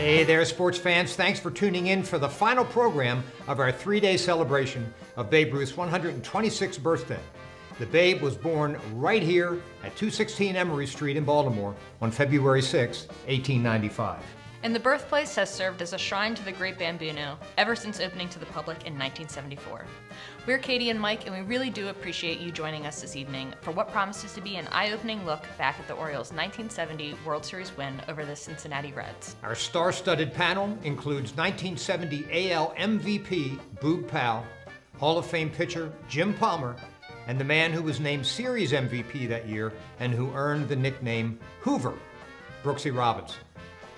Hey there, sports fans. Thanks for tuning in for the final program of our three-day celebration of Babe Ruth's 126th birthday. The Babe was born right here at 216 Emory Street in Baltimore on February 6, 1895. And the birthplace has served as a shrine to the Great Bambino ever since opening to the public in 1974. We're Katie and Mike, and we really do appreciate you joining us this evening for what promises to be an eye-opening look back at the Orioles' 1970 World Series win over the Cincinnati Reds. Our star-studded panel includes 1970 AL MVP Boog Powell, Hall of Fame pitcher Jim Palmer, and the man who was named Series MVP that year and who earned the nickname Hoover, Brooksy Robinson.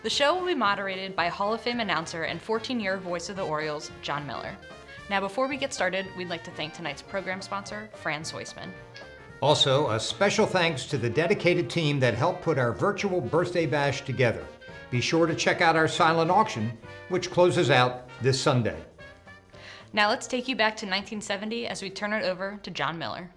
The show will be moderated by Hall of Fame announcer and 14-year voice of the Orioles, John Miller. Now, before we get started, we'd like to thank tonight's program sponsor, Franz Weissman. Also, a special thanks to the dedicated team that helped put our virtual birthday bash together. Be sure to check out our silent auction, which closes out this Sunday. Now let's take you back to 1970 as we turn it over to John Miller.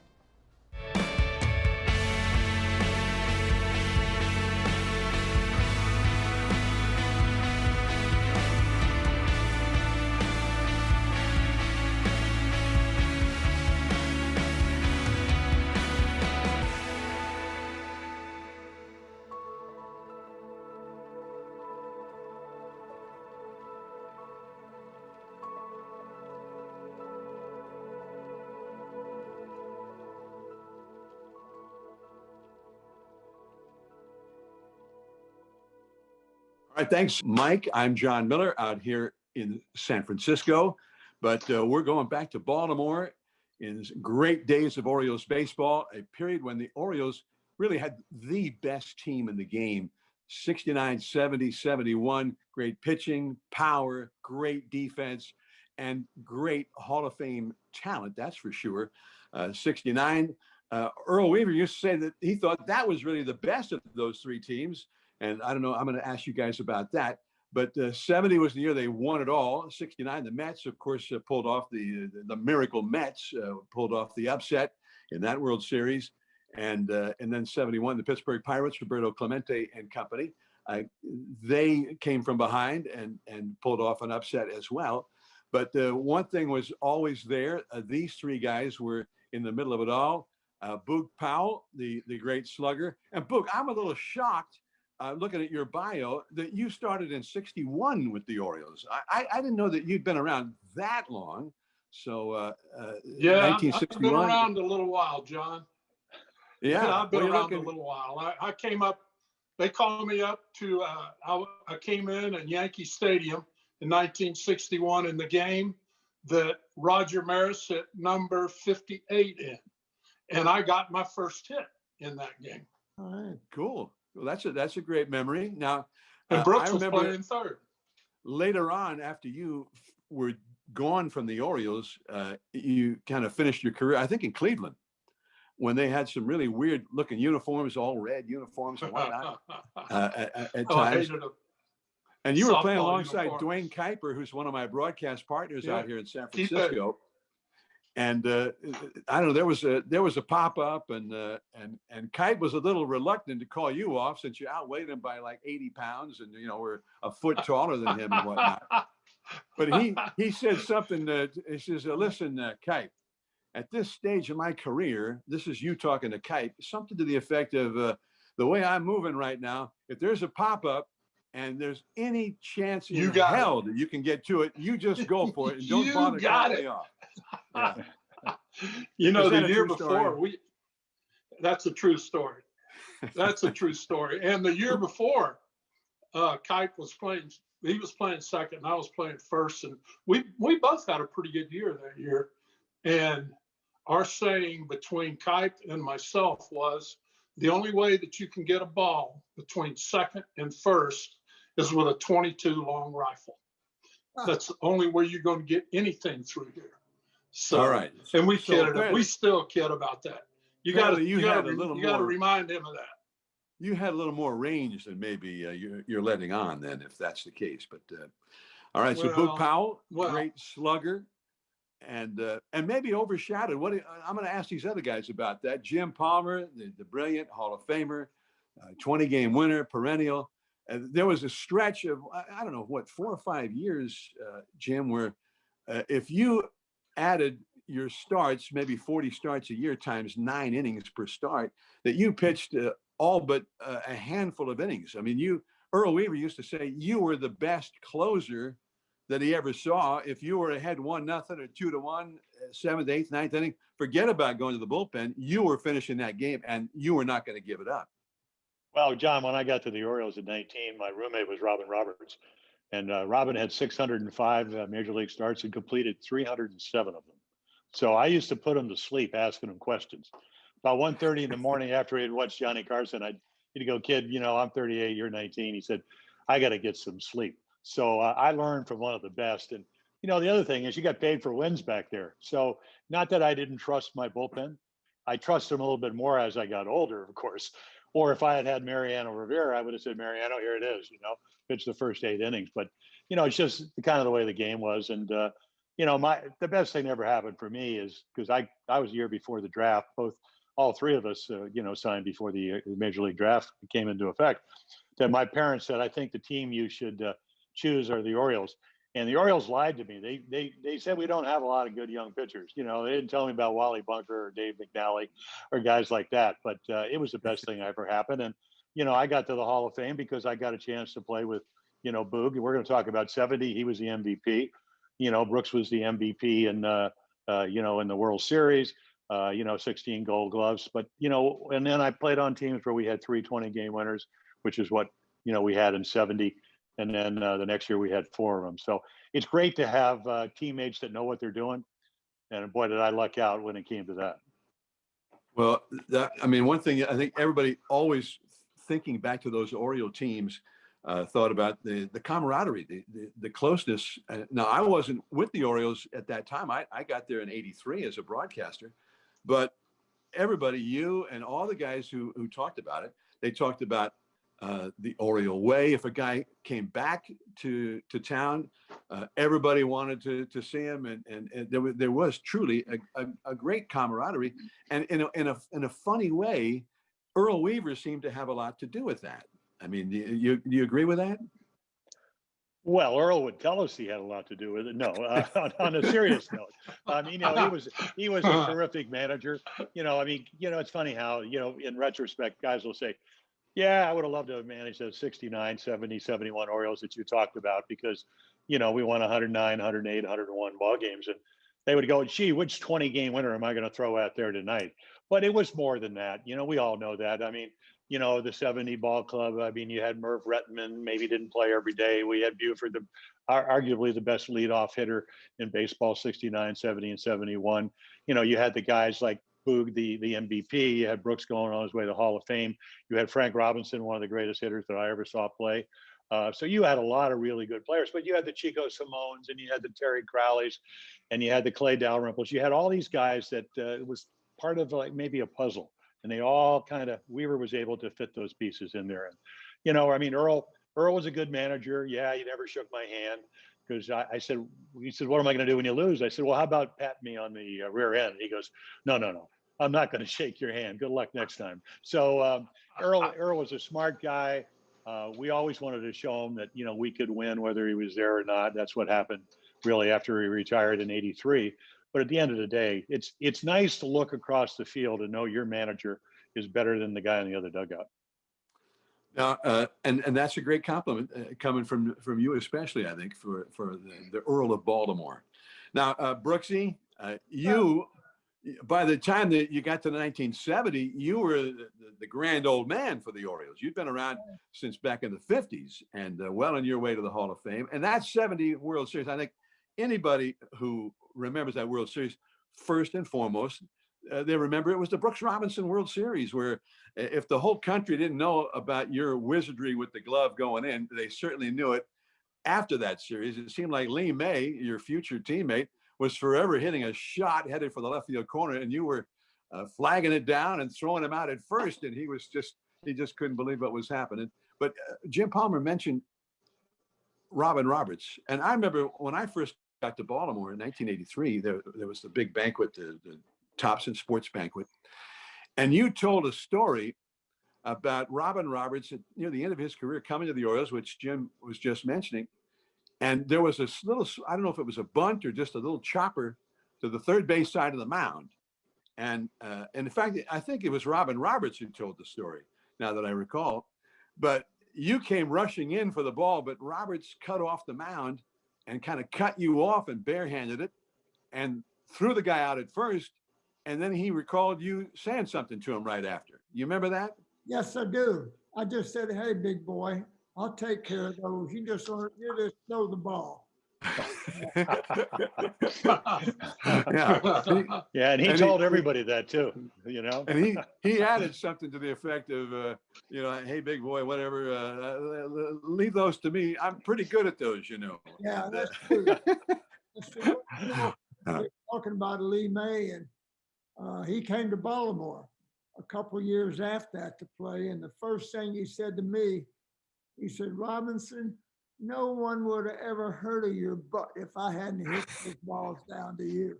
All right, thanks, Mike. I'm John Miller out here in San Francisco, but we're going back to Baltimore in great days of Orioles baseball, a period when the Orioles really had the best team in the game. 69, 70, 71, great pitching, power, great defense, and great Hall of Fame talent, that's for sure. 69, Earl Weaver used to say that he thought that was really the best of those three teams. And I don't know, I'm going to ask you guys about that. But 70 was the year they won it all. 69, the Mets, of course, pulled off the miracle Mets, pulled off the upset in that World Series. And then 71, the Pittsburgh Pirates, Roberto Clemente and company, they came from behind and pulled off an upset as well. But one thing was always there. These three guys were in the middle of it all. Boog Powell, the great slugger. And Boog, I'm a little shocked looking at your bio that you started in 61 with the Orioles. I didn't know that you'd been around that long. So yeah, 1961. I've been around a little while, John. Yeah, I've been around a little while. I came up, they called me up to, I came in at Yankee Stadium in 1961 in the game that Roger Maris hit number 58 in. And I got my first hit in that game. All right, cool. Well, that's a great memory. Now, and Brooks I was remember playing third. Later on, after you were gone from the Orioles, you kind of finished your career, I think, in Cleveland, when they had some really weird looking uniforms, all red uniforms and whatnot at times. And you were playing alongside Dwayne Kuiper, who's one of my broadcast partners out here in San Francisco. And I don't know, there was a pop-up, and Kite was a little reluctant to call you off since you outweighed him by like 80 pounds and, were a foot taller than him and whatnot. But he said something, he says, listen, Kite, at this stage of my career, this is you talking to Kite, something to the effect of the way I'm moving right now, if there's a pop-up and there's any chance in hell that you can get to it, you just go for it and don't bother calling me off. Yeah. The year before, that's a true story. That's a true story. And the year before, Kite was playing, he was playing second and I was playing first. And we both had a pretty good year that year. And our saying between Kite and myself was, the only way that you can get a ball between second and first is with a 22 long rifle. That's the only way you're going to get anything through here. So, all right. And we kidded. We still kid about that. You got to remind him of that. You had a little more range than maybe you're letting on then, if that's the case. But all right. So Boog Powell, great slugger, and maybe overshadowed. I'm going to ask these other guys about that. Jim Palmer, the brilliant Hall of Famer, 20-game winner, perennial. there was a stretch of, I don't know, what, 4 or 5 years, Jim, where if you added your starts, maybe 40 starts a year times 9 innings per start, that you pitched all but a handful of innings. I mean, Earl Weaver used to say you were the best closer that he ever saw. If you were ahead 1-0 or 2-1, 7th, 8th, 9th inning, forget about going to the bullpen. You were finishing that game, and you were not going to give it up. Well, John, when I got to the Orioles at 19, my roommate was Robin Roberts, and Robin had 605 major league starts and completed 307 of them. So I used to put him to sleep asking him questions. About 1:30 in the morning after he had watched Johnny Carson, he'd go, "Kid, I'm 38, you're 19." He said, "I got to get some sleep." So I learned from one of the best. And, the other thing is you got paid for wins back there. So not that I didn't trust my bullpen. I trust them a little bit more as I got older, of course. Or if I had Mariano Rivera, I would have said, "Mariano, here it is, pitch the first 8 innings." But, it's just kind of the way the game was. And, the best thing that ever happened for me is because I was a year before the draft, all 3 of us, signed before the Major League draft came into effect, that my parents said, "I think the team you should choose are the Orioles." And the Orioles lied to me. They said we don't have a lot of good young pitchers. They didn't tell me about Wally Bunker or Dave McNally or guys like that. But it was the best thing that ever happened. And I got to the Hall of Fame because I got a chance to play with Boog. We're going to talk about 70. He was the MVP. Brooks was the MVP in in the World Series. 16 Gold Gloves. But and then I played on teams where we had 3 20-game winners, which is what we had in 70. And then the next year we had 4 of them. So it's great to have teammates that know what they're doing. And boy, did I luck out when it came to that. Well, one thing I think everybody always thinking back to those Oriole teams thought about the camaraderie, the closeness. Now, I wasn't with the Orioles at that time. I got there in '83 as a broadcaster, but everybody, you and all the guys who talked about it, they talked about the Oriole way. If a guy came back to town, everybody wanted to see him, and there was truly a great camaraderie. And in a funny way, Earl Weaver seemed to have a lot to do with that. I mean, do you agree with that? Well, Earl would tell us he had a lot to do with it. No, on a serious note, he was a terrific manager. It's funny how in retrospect, guys will say, "Yeah, I would have loved to have managed those 69, 70, 71 Orioles that you talked about because, we won 109, 108, 101 ball games." And they would go, "Gee, which 20-game winner am I going to throw out there tonight?" But it was more than that. We all know that. I mean, the 70 ball club. I mean, you had Merv Rettenman, maybe didn't play every day. We had Buford, arguably the best leadoff hitter in baseball, 69, 70, and 71. You had the guys like Boog, the MVP. You had Brooks going on his way to the Hall of Fame. You had Frank Robinson, one of the greatest hitters that I ever saw play. So you had a lot of really good players, but you had the Chico Simones and you had the Terry Crowleys and you had the Clay Dalrymples. You had all these guys that it was part of like maybe a puzzle, and they all Weaver was able to fit those pieces in there. And, Earl was a good manager. Yeah, he never shook my hand because I said, he said, "What am I going to do when you lose?" I said, "Well, how about pat me on the rear end?" He goes, No. I'm not going to shake your hand. Good luck next time." So Earl was a smart guy. We always wanted to show him that, we could win whether he was there or not. That's what happened really after he retired in '83. But at the end of the day, it's nice to look across the field and know your manager is better than the guy in the other dugout. Now, and that's a great compliment coming from you, especially, I think, for the Earl of Baltimore. Now, Brooksy, you, by the time that you got to 1970, you were the grand old man for the Orioles. You'd been around since back in the 50s and well on your way to the Hall of Fame. And that 70 World Series, I think anybody who remembers that World Series, first and foremost, they remember it was the Brooks Robinson World Series, where if the whole country didn't know about your wizardry with the glove going in, they certainly knew it after that series. It seemed like Lee May, your future teammate, was forever hitting a shot headed for the left field corner, and you were flagging it down and throwing him out at first, and he just couldn't believe what was happening. But Jim Palmer mentioned Robin Roberts, and I remember when I first got to Baltimore in 1983, there was the big banquet, the Thompson Sports Banquet, and you told a story about Robin Roberts at near the end of his career coming to the Orioles, which Jim was just mentioning. And there was this little, I don't know if it was a bunt or just a little chopper to the third base side of the mound. And in fact, I think it was Robin Roberts who told the story, now that I recall. But you came rushing in for the ball, but Roberts cut off the mound and kind of cut you off and barehanded it and threw the guy out at first. And then he recalled you saying something to him right after. You remember that? Yes, I do. I just said, "Hey, big boy, I'll take care of those. You just throw the ball." Yeah. Yeah, and he told everybody that too, you know. And he added something to the effect of, "Hey, big boy, whatever, leave those to me. I'm pretty good at those, you know." Yeah, that's true. That's true. We're talking about Lee May, and he came to Baltimore a couple of years after that to play. And the first thing he said to me, he said, "Robinson, no one would have ever heard of your butt if I hadn't hit those balls down to you."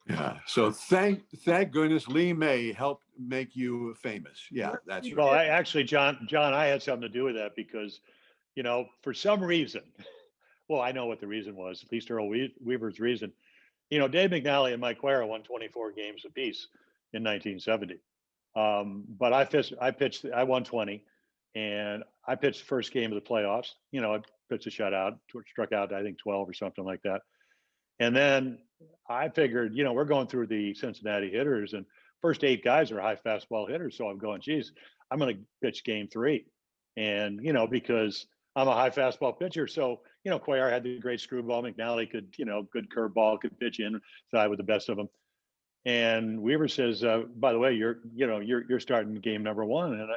Yeah. So thank goodness Lee May helped make you famous. Yeah, that's right. Well, I actually, John, I had something to do with that because, for some reason, well, I know what the reason was, at least Earl Weaver's reason. Dave McNally and Mike Guerra won 24 games apiece in 1970. But I won 20, and I pitched the first game of the playoffs. I pitched a shutout, struck out, I think 12 or something like that. And then I figured, we're going through the Cincinnati hitters, and first 8 guys are high fastball hitters. So I'm going, geez, I'm going to pitch game 3. And, because I'm a high fastball pitcher. So, Cuellar had the great screwball. McNally could, good curveball, could pitch inside with the best of them. And Weaver says, by the way, you're starting game number 1. And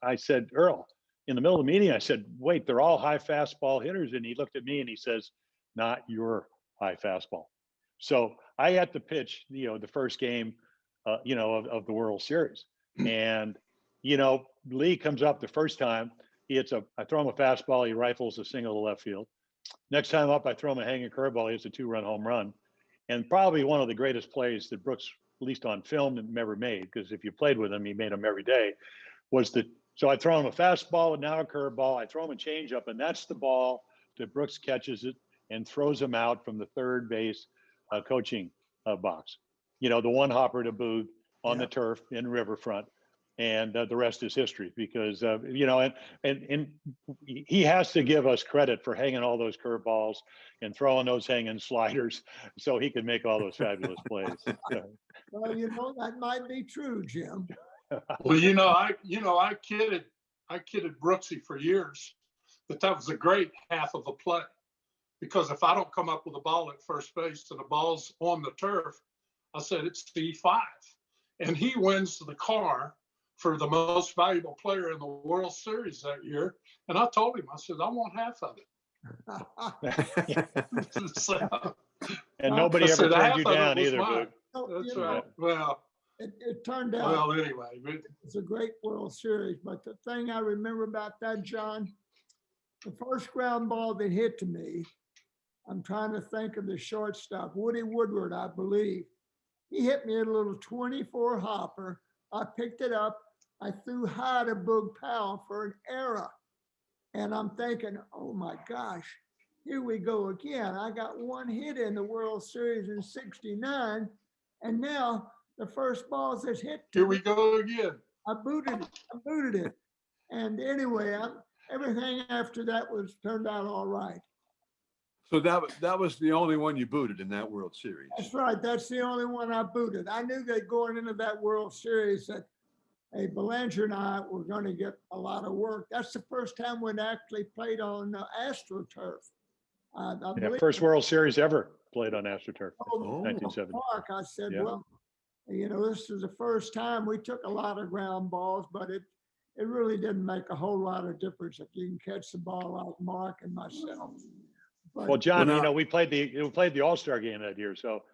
I said, Earl, in the middle of the meeting, I said, wait, they're all high fastball hitters. And he looked at me and he says, not your high fastball. So I had to pitch, the first game, of the World Series. And, Lee comes up the first time. I throw him a fastball. He rifles a single to left field. Next time up, I throw him a hanging curveball. He hits a 2-run home run. And probably one of the greatest plays that Brooks, at least on film, never made, because if you played with him, he made them every day, so I throw him a fastball and now a curveball. I throw him a changeup, and that's the ball that Brooks catches it and throws him out from the third base coaching box. The one hopper to Boog on the turf in Riverfront. And the rest is history, because and he has to give us credit for hanging all those curveballs and throwing those hanging sliders so he could make all those fabulous plays. Well, that might be true, Jim. Well, I kidded Brooksy for years that was a great half of a play, because if I don't come up with a ball at first base and the ball's on the turf, I said it's C5, and he wins the car for the most valuable player in the World Series that year. And I told him, I said, I want half of it. So, and nobody ever turned you down either. That's right. Well, it turned out. Well, anyway, it's a great World Series. But the thing I remember about that, John, the first ground ball that hit to me, I'm trying to think of the shortstop, Woody Woodward, I believe. He hit me a little 24 hopper. I picked it up. I threw high to Boog Powell for an error. And I'm thinking, oh my gosh, here we go again. I got one hit in the World Series in '69. And now the first ball that's hit. Here we go again. I booted it. And anyway, everything after that turned out all right. So that was the only one you booted in that World Series. That's right. That's the only one I booted. I knew that going into that World Series that, hey, Belanger and I were going to get a lot of work. That's the first time we'd actually played on AstroTurf. First World Series ever played on AstroTurf, 1970. Mark, I said, well, this is the first time. We took a lot of ground balls, but it really didn't make a whole lot of difference if you can catch the ball like Mark and myself. But, well, John, we played the All-Star game that year. So,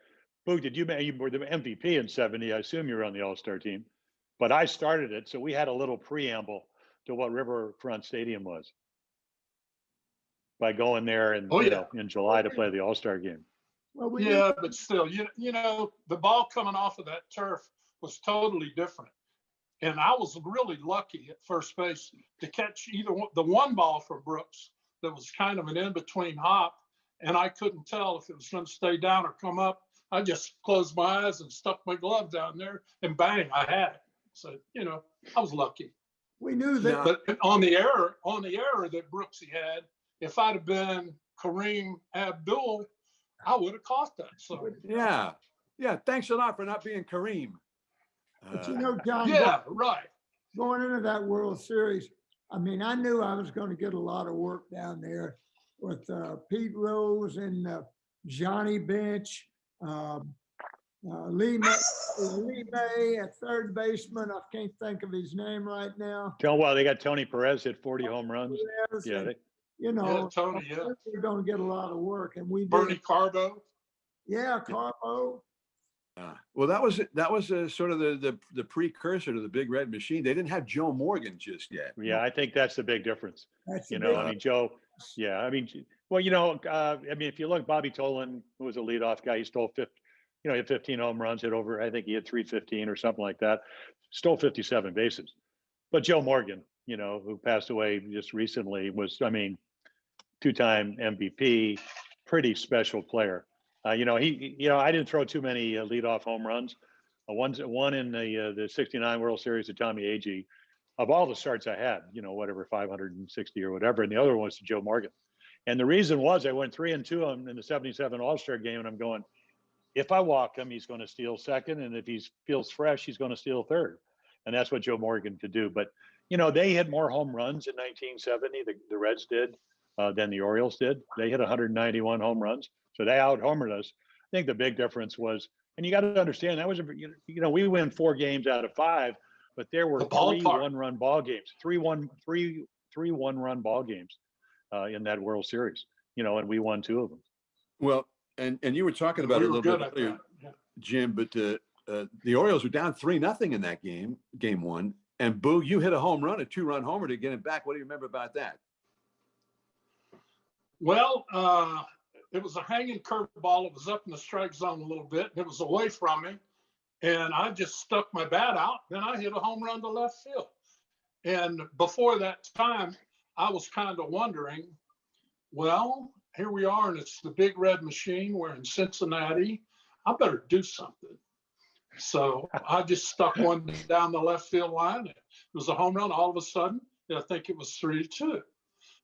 Boog, you were the MVP in '70? I assume you were on the All-Star team, but I started it, so we had a little preamble to what Riverfront Stadium was by going there in July to play the All-Star game. Well, but still, the ball coming off of that turf was totally different. And I was really lucky at first base to catch either the one ball from Brooks that was kind of an in-between hop, and I couldn't tell if it was going to stay down or come up. I just closed my eyes and stuck my glove down there, and bang, I had it. So, you know, I was lucky. We knew that. But on the error that Brooksy had, if I'd have been Kareem Abdul, I would have caught that. So Yeah. Thanks a lot for not being Kareem. But you know, John, yeah, right. going into that World Series, I mean, I knew I was going to get a lot of work down there with Pete Rose and Johnny Bench, Lee May at third baseman. I can't think of his name right now. Well, they got Tony Perez hit 40 home runs. Yeah, you know, Tony, yeah. We're going to get a lot of work, and we Bernie did. Carbo. Yeah, Carbo. Well, that was sort of the precursor to the Big Red Machine. They didn't have Joe Morgan just yet. Yeah, I think that's the big difference. That's I mean, Joe. Yeah, I mean, well, I mean, if you look, Bobby Tolan, who was a leadoff guy, he stole he had 15 home runs, hit over. I think he had 315 or something like that. Stole 57 bases. But Joe Morgan, who passed away just recently, was, I mean, two-time MVP, pretty special player. I didn't throw too many leadoff home runs. One in the '69 World Series to Tommy Agee. Of all the starts I had, whatever, 560 or whatever, and the other one was to Joe Morgan. And the reason was I went 3-2 in the '77 All-Star game, and I'm going, if I walk him, he's going to steal second, and if he feels fresh, he's going to steal third. And that's what Joe Morgan could do. But they had more home runs in 1970. The Reds did than the Orioles did. They hit 191 home runs. So they out-homered us. I think the big difference was, and you got to understand, that was, we win 4 games out of 5, but there were 3 one-run ball games, 3 one-run ball games in that World Series, and we won 2 of them. Well, and you were talking about it a little bit earlier, Jim, but the Orioles were down 3-0 in that game 1, and Boog, you hit a home run, a 2-run homer to get it back. What do you remember about that? Well, it was a hanging curveball. It was up in the strike zone a little bit. It was away from me. And I just stuck my bat out. Then I hit a home run to left field. And before that time, I was kind of wondering, well, here we are, and it's the Big Red Machine. We're in Cincinnati. I better do something. So I just stuck one down the left field line. It was a home run. All of a sudden, I think it was 3-2.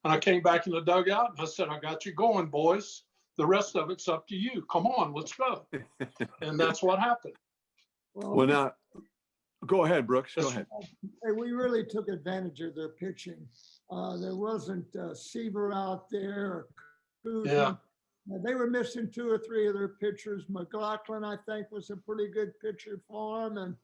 And I came back in the dugout, and I said, I got you going, boys. The rest of it's up to you. Come on, let's go. And that's what happened. Well, now, go ahead, Brooks. Go ahead. We really took advantage of their pitching. There wasn't Seaver out there. Yeah. They were missing 2 or 3 of their pitchers. McLaughlin, I think, was a pretty good pitcher for them. And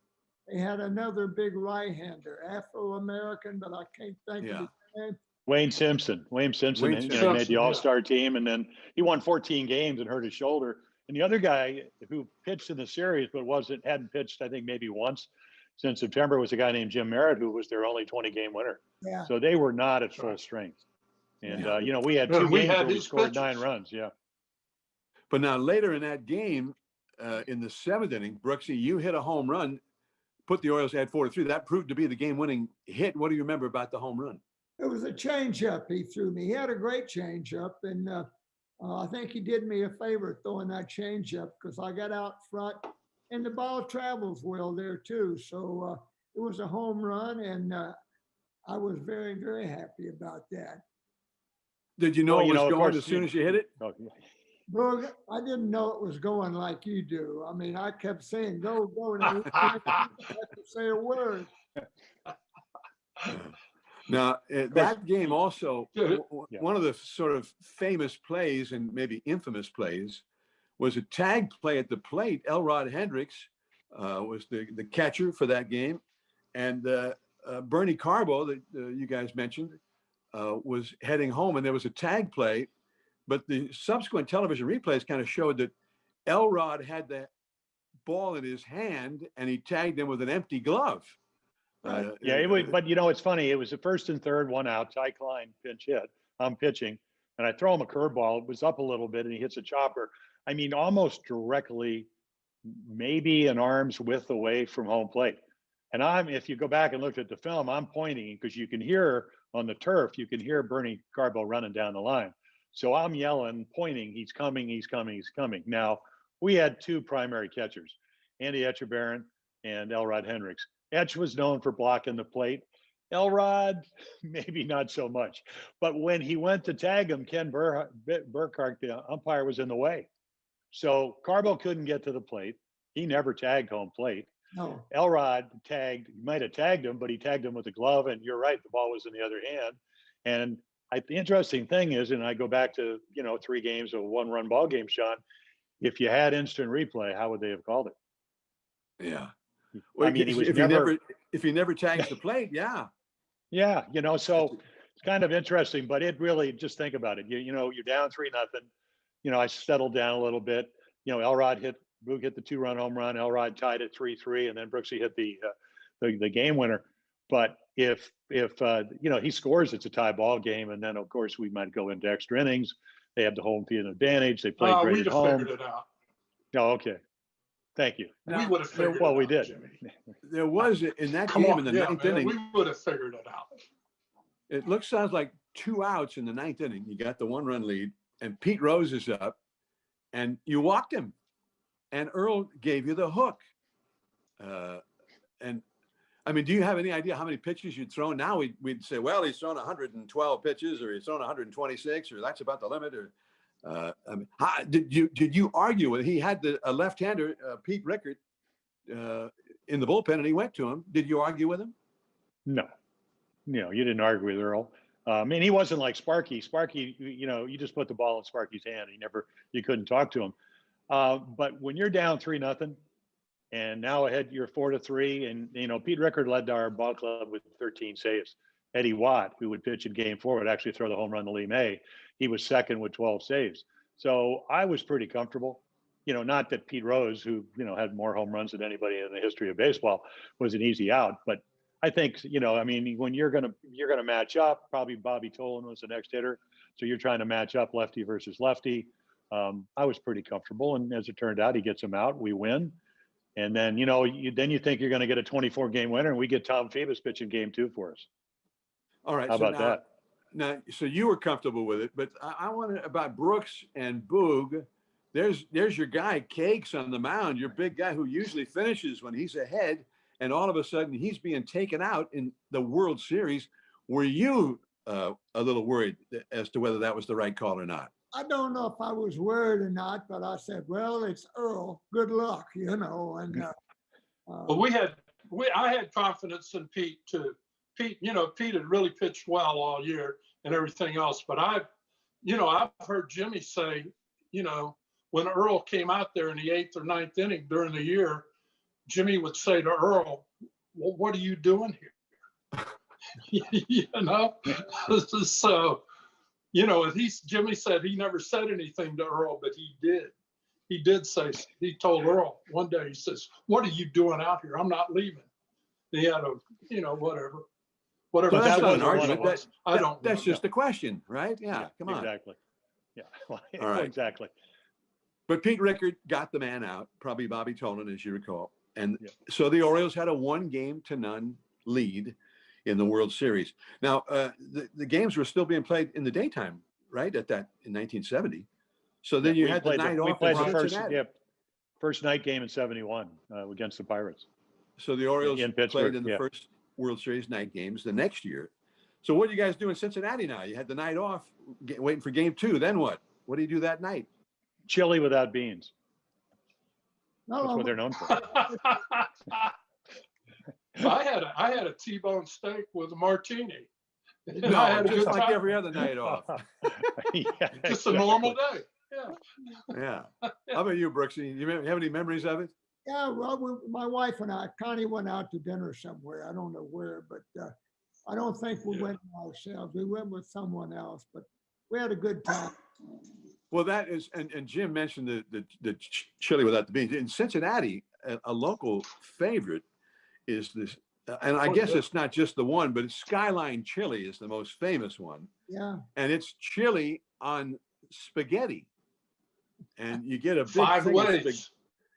they had another big right-hander, Afro-American, but I can't think of his name. Wayne Simpson made the All-Star team, and then he won 14 games and hurt his shoulder. And the other guy who pitched in the series but hadn't pitched, I think, maybe once since September, was a guy named Jim Merritt, who was their only 20-game winner. Yeah. So they were not at full strength. And we had 2 games where we scored 9 runs. Yeah. But now later in that game, in the 7th inning, Brooksy, you hit a home run, put the Orioles at 4-3. That proved to be the game-winning hit. What do you remember about the home run? It was a changeup he threw me. He had a great changeup, and I think he did me a favor throwing that changeup because I got out front, and the ball travels well there too. So it was a home run, and I was very, very happy about that. Did you know it was going as soon as you hit it? Boog, I didn't know it was going like you do. I mean, I kept saying, go, and I didn't have to say a word. Now, that game also, one of the sort of famous plays and maybe infamous plays was a tag play at the plate. Elrod Hendricks was the catcher for that game. And Bernie Carbo, that you guys mentioned, was heading home, and there was a tag play. But the subsequent television replays kind of showed that Elrod had the ball in his hand, and he tagged him with an empty glove. It was, but it's funny. It was the 1st and 3rd, 1 out. Ty Klein pinch hit. I'm pitching, and I throw him a curveball. It was up a little bit, and he hits a chopper. I mean, almost directly maybe an arm's width away from home plate. And if you go back and look at the film, I'm pointing because you can hear on the turf, you can hear Bernie Carbo running down the line. So I'm yelling, pointing, he's coming, he's coming, he's coming. Now, we had two primary catchers, Andy Etchebarren and Elrod Hendricks. Etch was known for blocking the plate. Elrod, maybe not so much. But when he went to tag him, Ken Burkhart, the umpire, was in the way. So Carbo couldn't get to the plate. He never tagged home plate. No. Elrod might have tagged him, but he tagged him with a glove. And you're right, the ball was in the other hand. And the interesting thing is, and I go back to, 3 games of a 1-run ball game, Sean, if you had instant replay, how would they have called it? Yeah. Well, I mean, he was if he never tags the plate, yeah. Yeah, so it's kind of interesting, but it really, just think about it. You're down 3-0. I settled down a little bit. Boog hit the 2-run home run. Elrod tied it 3-3, and then Brooksy hit the game winner. But if he scores, it's a tie ball game, and then of course we might go into extra innings. They have the home field advantage. They played great we'd at have home. figured it out. Oh, okay. Thank you. We would have figured it out. Well, we did. Jimmy. There was in that Come game on, in the yeah, ninth man, inning. we would have figured it out. It sounds like 2 outs in the 9th inning. You got the 1-run lead, and Pete Rose is up, and you walked him, and Earl gave you the hook. And I mean, do you have any idea how many pitches you'd thrown? Now we'd say, well, he's thrown 112 pitches, or he's thrown 126, or that's about the limit. Or I mean, did you argue with? He had a left-hander, Pete Rickard, in the bullpen, and he went to him. Did you argue with him? No, you didn't argue with Earl. I mean, he wasn't like Sparky. Sparky, you just put the ball in Sparky's hand. You couldn't talk to him. But when you're down 3-0, and now ahead, you're 4-3, and Pete Rickard led our ball club with 13 saves. Eddie Watt, who would pitch in Game 4, would actually throw the home run to Lee May. He was second with 12 saves. So I was pretty comfortable. Not that Pete Rose, who had more home runs than anybody in the history of baseball, was an easy out. But I think when you're gonna match up, probably Bobby Tolan was the next hitter, so you're trying to match up lefty versus lefty. I was pretty comfortable, and as it turned out, he gets him out. We win. And then, you think you're going to get a 24-game winner, and we get Tom Phoebus pitching Game 2 for us. All right. How about that? Now, so you were comfortable with it, but I want to about Brooks and Boog. There's your guy, Cakes, on the mound, your big guy who usually finishes when he's ahead, and all of a sudden he's being taken out in the World Series. Were you a little worried as to whether that was the right call or not? I don't know if I was worried or not, but I said, well, it's Earl. Good luck, and But I had confidence in Pete too. Pete had really pitched well all year and everything else. But I've heard Jimmy say, when Earl came out there in the 8th or 9th inning during the year, Jimmy would say to Earl, well, what are you doing here? So, Jimmy said he never said anything to Earl, but he did. He told Earl one day, he says, what are you doing out here? I'm not leaving. He had whatever. Well, that's not an argument. That's just a question, right? Yeah, come on. Exactly. Yeah, all right. Exactly. But Pete Rickard got the man out, probably Bobby Tolan, as you recall. And so the Orioles had a 1-0 lead in the World Series. Now, the games were still being played in the daytime, right? In 1970. So then you had the night off. We played the first night game in 71 against the Pirates. So the Orioles played in the yeah. first World Series night games the next year. So what do you guys do in Cincinnati now? You had the night off, waiting for Game 2. Then what? What do you do that night? Chili without beans. No, That's what they're known for. I had a T-bone steak with a martini. No, I had just like every other night off. Just a normal day. Yeah. How about you, Brooksy? You have any memories of it? Yeah, well, my wife and I, Connie went out to dinner somewhere. I don't know where, but I don't think we went ourselves. We went with someone else, but we had a good time. Well, that is, and Jim mentioned the chili without the beans. In Cincinnati, a local favorite is this, and I guess it's not just the one, but Skyline Chili is the most famous one. Yeah. And it's chili on spaghetti. And you get a big 5 ways.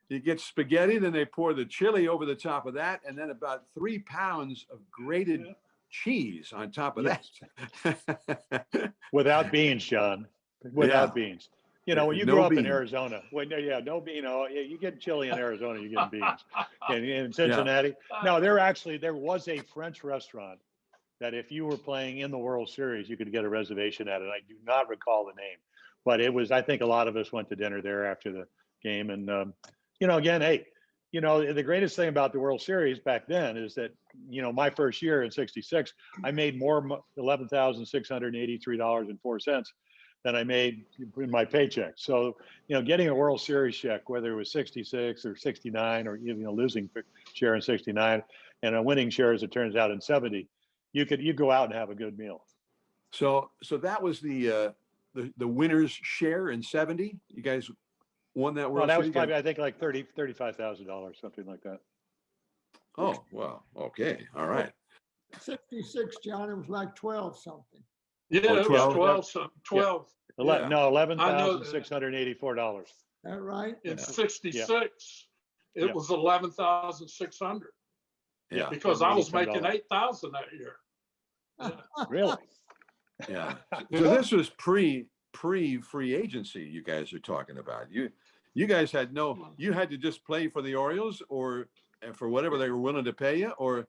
You get spaghetti, then they pour the chili over the top of that, and then about 3 pounds of grated cheese on top of that. Without beans, John. Without beans. You know, when you No grow up in beans. Arizona, you get chili in Arizona, you get beans. And in Cincinnati, no, there was a French restaurant that if you were playing in the World Series, you could get a reservation at it. I do not recall the name, but it was, I think a lot of us went to dinner there after the game. And, you know, again, hey, you know, the greatest thing about the World Series back then is that, you know, my first year in '66, I made more $11,683.04 than I made in my paycheck. So, you know, getting a World Series check, whether it was 66 or 69, or, you know, losing share in 69 and a winning share, as it turns out, in 70, you go out and have a good meal. So that was the winner's share in 70. You guys won that World Well, that was Series? probably, I think, like $35,000, something like that. Oh, well, okay. All right. 66, John, it was like 12 something. Yeah, Oh, it 12? was 12. 12 Yeah. No, I know that. $11,684. Is that right? in Yeah. '66. It Yeah. was 11,600 Yeah. because I was $80 some making 8,000 that year. Really? Yeah. So this was pre free agency you guys are talking about. You guys had you had to just play for the Orioles or for whatever they were willing to pay you, or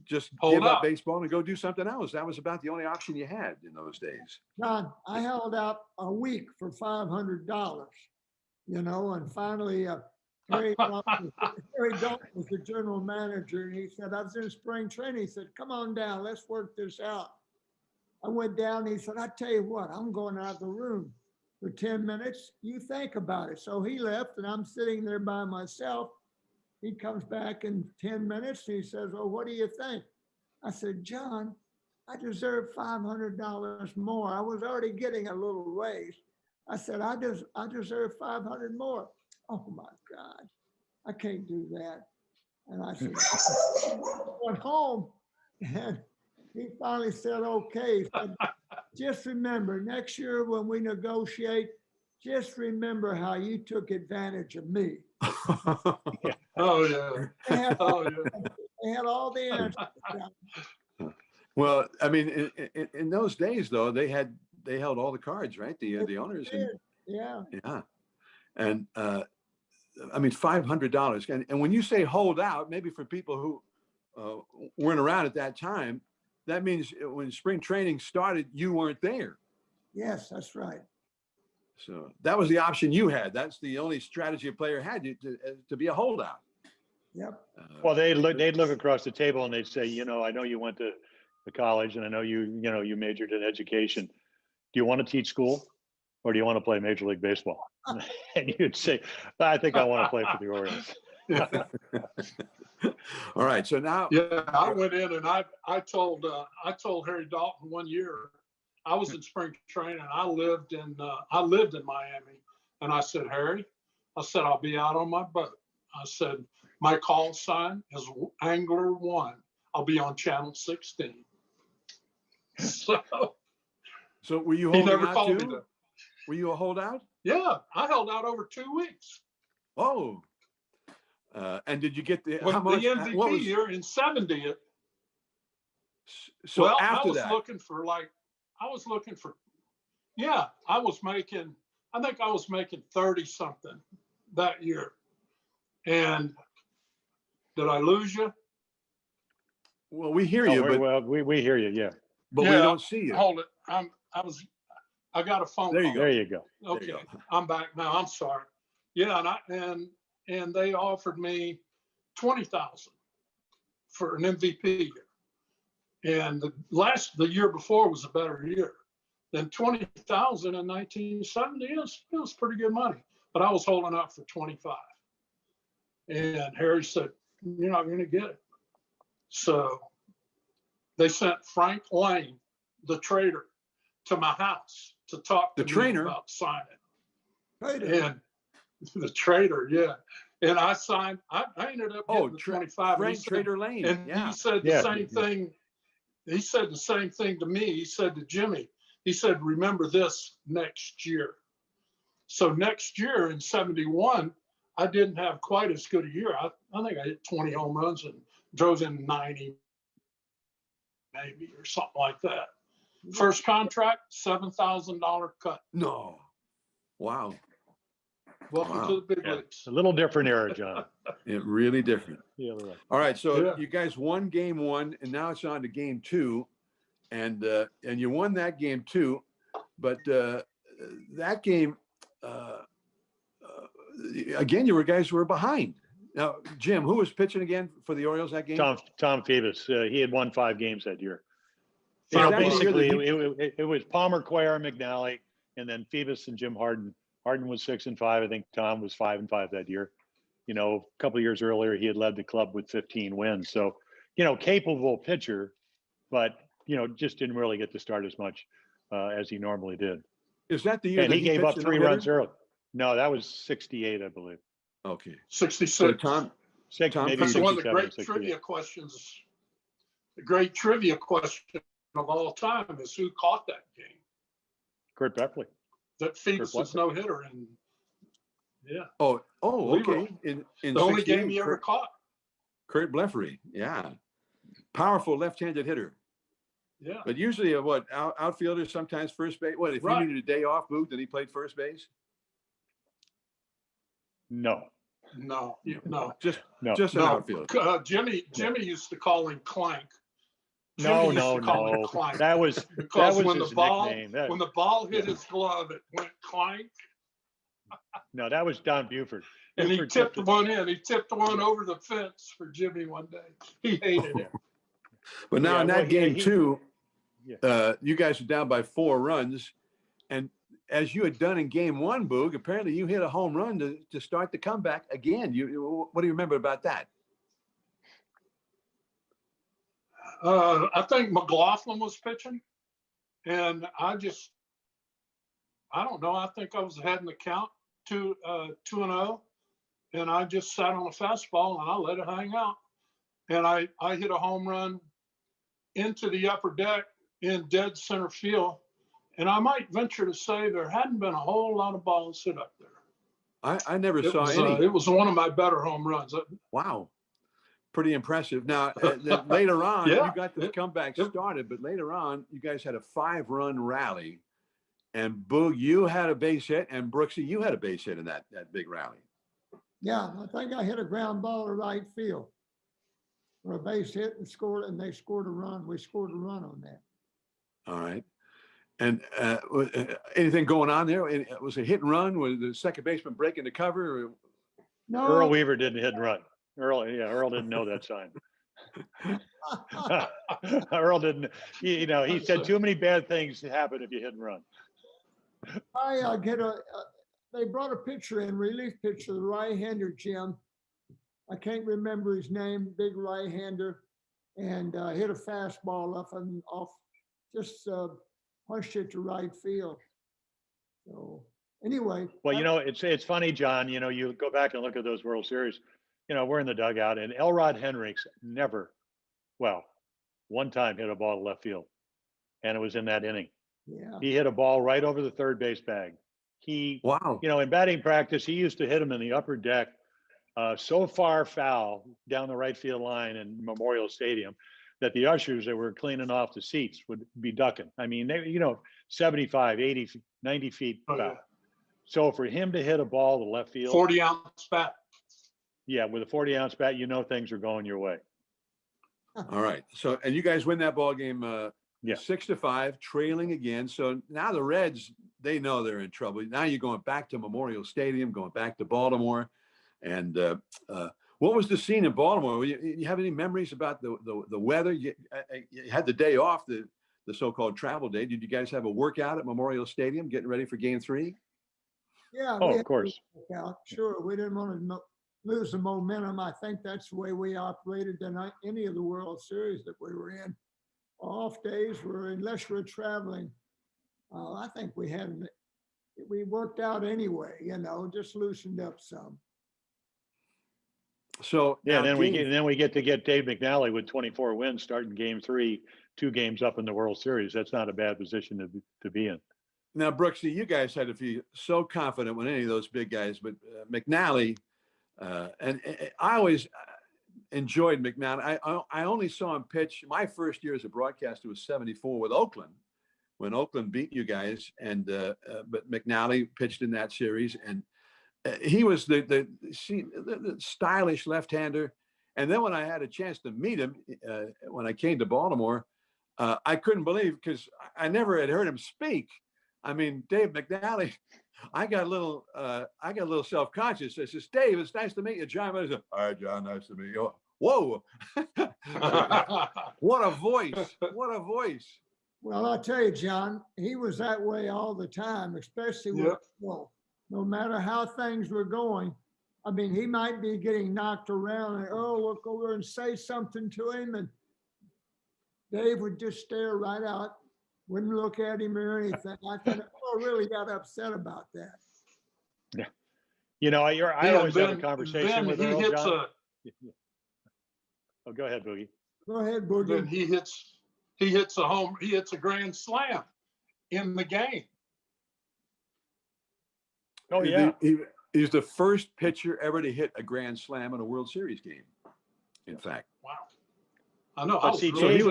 just give up baseball and go do something else. That was about the only option you had in those days. John, I held out a week for $500, you know, and finally, Harry Dalton was the general manager, and he said, I was in spring training. He said, come on down, let's work this out. I went down, and he said, I tell you what, I'm going out of the room for 10 minutes. You think about it. So he left, and I'm sitting there by myself. He comes back in 10 minutes. He says, well, what do you think? I said, John, I deserve $500 more. I was already getting a little raise. I said, I deserve 500 more. Oh my God, I can't do that. And I said, I went home, and he finally said, okay. He said, just remember, next year when we negotiate, just remember how you took advantage of me. Oh, yeah. They had, Oh, yeah. they had all the answers. Well, I mean, in those days, though, they held all the cards, right? The owners. Yeah. Yeah. And I mean, $500. And when you say hold out, maybe for people who weren't around at that time, that means when spring training started, you weren't there. Yes, that's right. So that was the option you had. That's the only strategy a player had to be a holdout. Yep. Well, they'd look across the table and they'd say, you know, I know you went to college, and I know you majored in education. Do you want to teach school, or do you want to play Major League Baseball? And you'd say, I think I want to play for the Orioles. All right. So now, yeah, I went in and I told Harry Dalton one year. I was in spring training. I lived in Miami, and I said, Harry, I said, I'll be out on my boat. I said, my call sign is Angler 1. I'll be on channel 16. So were you he holding never out called me too? though. Were you a holdout? Yeah, I held out over 2 weeks. Oh. And did you get the When how much? the MVP year in '70? So well, after I was that, looking for yeah, I think I was making 30 something that year. And did I lose you? well, we hear you, but well, we hear you, yeah. But yeah, we don't see you. Hold it. I got a phone There call. you go. There you go. Okay, There you go. I'm back now. I'm sorry. Yeah, and they offered me 20,000 for an MVP year, and the year before was a better year. Then 20,000 in 1970 it was pretty good money, but I was holding out for 25. And Harry said, "You're not going to get it." So they sent Frank Lane, the trader, to my house to talk to me about signing. And the trader, yeah. And I signed. I ended up getting the 25. Frank Trader Lane. And he said the same thing. He said the same thing to me. He said to Jimmy, he said, remember this next year. So next year in '71, I didn't have quite as good a year. I think I hit 20 home runs and drove in 90 maybe or something like that. First contract, $7,000 cut. No. Wow. Welcome Wow. to the big Yeah. leagues. A little different era, John. It really different. Yeah, right. All right. So Yeah. you guys won game one, and now it's on to game two. And you won that game too. But that game, again, you guys were behind. Now, Jim, who was pitching again for the Orioles that game? Tom Phoebus. He had won 5 games that year. Is that the year Basically, that it was Palmer, Cuellar, McNally, and then Phoebus and Jim Harden. Harden was 6-5. I think Tom was 5-5 that year. You know, a couple of years earlier, he had led the club with 15 wins. So, you know, capable pitcher, but, you know, just didn't really get to start as much as he normally did. Is that the year And that he gave pitched up a 3 no-hitter? runs early. No, that was 68, I believe. Okay. 66. So Tom, 6, Tom maybe That's Phoebus. one of the 67, great 68. trivia questions. The great trivia question of all time is who caught that game? Kurt Bepley. That Phoebus Kurt Bepley. no hitter, and yeah, oh, Leroy. okay. In the only 68, game he ever caught. Kurt Bleffery. Yeah. Powerful left-handed hitter. Yeah, But usually outfielder, sometimes first base. What, if Right. you needed a day off, Boog, then he played first base? No, no. Just no. an outfielder. Jimmy used to call him Clank. No, Jimmy used to call him no. Clank. That was Because when his the ball nickname. That- when the ball hit yeah. his glove, it went clank, No, that was Don Buford. and he Buford tipped it. one in. He tipped one over the fence for Jimmy one day. He hated it. But now Yeah, in that well, game two, Yeah. you guys are down by 4 runs. And as you had done in game one, Boog, apparently you hit a home run to start the comeback again. What do you remember about that? I think McLaughlin was pitching, and I don't know. I think I was ahead in the count, 2-0, and I just sat on a fastball and I let it hang out, and I hit a home run into the upper deck in dead center field, and I might venture to say there hadn't been a whole lot of balls hit up there. I never saw any. It was one of my better home runs. Wow. Pretty impressive. Now, then later on, Yeah, you got this comeback started, but later on, you guys had a 5-run rally. And Boog, you had a base hit, and Brooksy, you had a base hit in that big rally. Yeah, I think I hit a ground ball to right field for a base hit and scored, and they scored a run. We scored a run on that. All right. And anything going on there? Was it a hit and run? Was the second baseman breaking the cover? Or... No, Earl Weaver didn't hit and run. Earl didn't know that sign. Earl didn't. He said too many bad things happen if you hit and run. I they brought a pitcher in, relief pitcher, the right-hander, Jim. I can't remember his name, big right-hander, and hit a fastball off, just punched it to right field. So anyway. Well, it's funny, John. You go back and look at those World Series. We're in the dugout, and Elrod Hendricks never, one time hit a ball to left field, and it was in that inning. Yeah. He hit a ball right over the third base bag. Wow. In batting practice, he used to hit him in the upper deck so far foul down the right field line in Memorial Stadium that the ushers that were cleaning off the seats would be ducking. I mean, they, 75, 80, 90 feet foul. Yeah. So for him to hit a ball to left field, 40-ounce bat. yeah, with a 40-ounce bat, things are going your way. All right. So, and you guys win that ball game 6-5, trailing again. So now the Reds, they know they're in trouble. Now you're going back to Memorial Stadium, going back to Baltimore. And what was the scene in Baltimore? You have any memories about the weather? You had the day off, the so-called travel day. Did you guys have a workout at Memorial Stadium getting ready for game 3? Yeah. Oh, we of had course. to work out. Sure. We didn't want to lose the momentum. I think that's the way we operated in any of the World Series that we were in. Off days were, unless we're traveling, I think we worked out anyway, just loosened up some. So Yeah, now then we get to get Dave McNally with 24 wins starting game 3, 2 games up in the World Series. That's not a bad position to be in. Now, Brooksy, you guys had to be so confident when any of those big guys, but McNally, And I always enjoyed McNally. I only saw him pitch. My first year as a broadcaster was '74 with Oakland, when Oakland beat you guys. And but McNally pitched in that series, and he was the stylish left-hander. And then when I had a chance to meet him when I came to Baltimore, I couldn't believe, because I never had heard him speak. I mean, Dave McNally, I got a little self-conscious. I says, Dave, it's nice to meet you. John, I said, all right, John, nice to meet you. Whoa. What a voice. What a voice. Well, I'll tell you, John, he was that way all the time, especially with Phil. No matter how things were going. I mean, he might be getting knocked around and Earl look over and say something to him, and Dave would just stare right out, wouldn't look at him or anything. I thought Earl really got upset about that. Yeah. You know, I always have a conversation with Earl, John. Oh, go ahead, Boogie. Go ahead, Boogie. Then he hits a grand slam in the game. Oh, yeah. He's the first pitcher ever to hit a grand slam in a World Series game, in fact. Wow. I know. But see, Dave,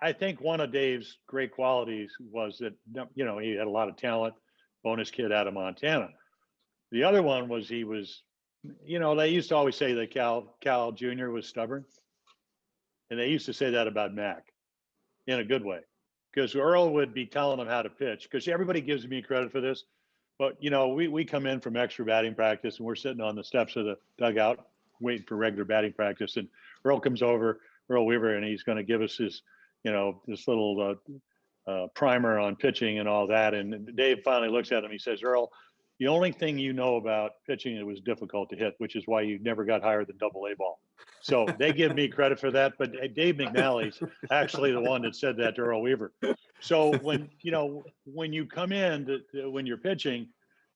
I think one of Dave's great qualities was that, you know, he had a lot of talent, bonus kid out of Montana. The other one was he was, you know, they used to always say that Cal Jr. was stubborn. And they used to say that about Mac in a good way, because Earl would be telling him how to pitch, because everybody gives me credit for this. But, you know, we come in from extra batting practice and we're sitting on the steps of the dugout waiting for regular batting practice. And Earl comes over, Earl Weaver, and he's going to give us his, you know, this little primer on pitching and all that. And Dave finally looks at him. He says, Earl, the only thing you know about pitching, it was difficult to hit, which is why you never got higher than AA ball. So they give me credit for that. But Dave McNally's actually the one that said that to Earl Weaver. So when you come in, when you're pitching,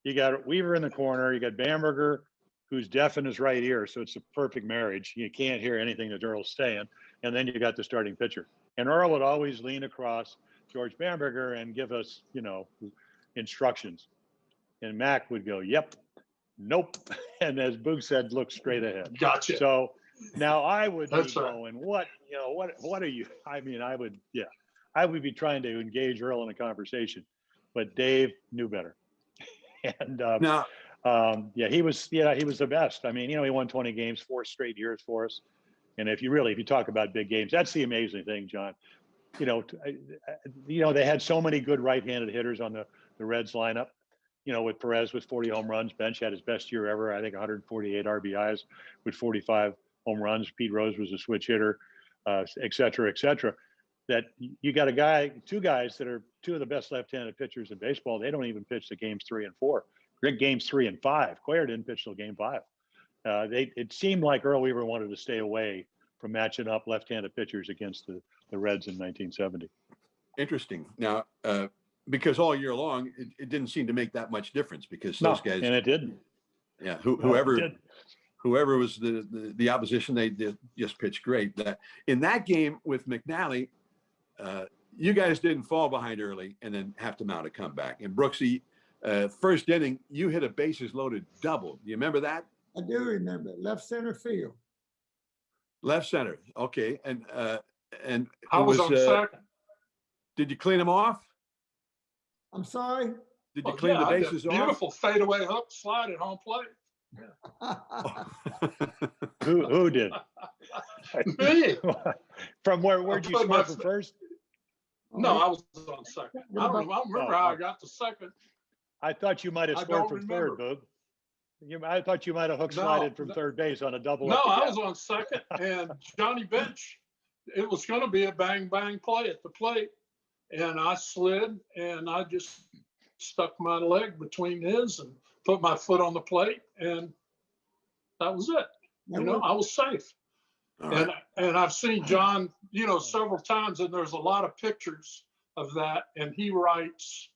you got Weaver in the corner, you got Bamberger, who's deaf in his right ear. So it's a perfect marriage. You can't hear anything that Earl's saying. And then you got the starting pitcher. And Earl would always lean across George Bamberger and give us, you know, instructions. And Mac would go, yep, nope. And as Boog said, look straight ahead. Gotcha. So now I would be going, what are you? I mean, I would be trying to engage Earl in a conversation, but Dave knew better. And he was the best. I mean, you know, he won 20 games, 4 straight years for us. And if you talk about big games, that's the amazing thing, John. You know, they had so many good right-handed hitters on the Reds lineup. You know, with Perez with 40 home runs, Bench had his best year ever. I think 148 RBIs with 45 home runs. Pete Rose was a switch hitter, et cetera, that you got two guys that are two of the best left-handed pitchers in baseball. They don't even pitch the games 3 and 4. Games 3 and 5. Cuellar didn't pitch till game 5. It seemed like Earl Weaver wanted to stay away from matching up left-handed pitchers against the Reds in 1970. Interesting. Now, because all year long, it didn't seem to make that much difference, because those guys. And it didn't. Yeah. Whoever was the opposition, they did just pitch great. In that game with McNally, you guys didn't fall behind early and then have to mount a comeback. And Brooksy, first inning, you hit a bases loaded double. Do you remember that? I do remember it. Left center field. Left center. Okay. And I was on second. Did you clean them off? I'm sorry? Did you clean the bases off? Beautiful fadeaway hook slide at home plate. Who did? Me. From where'd you score from first? No, I was on second. I don't remember how I got to second. I thought you might have scored from third, Boog. I thought you might have hook slided from third base on a double. No, I was on second, and Johnny Bench, it was going to be a bang bang play at the plate, and I slid and I just stuck my leg between his and put my foot on the plate, and that was it. You know, I was safe. Right. And I've seen John, you know, several times, and there's a lot of pictures of that, and he writes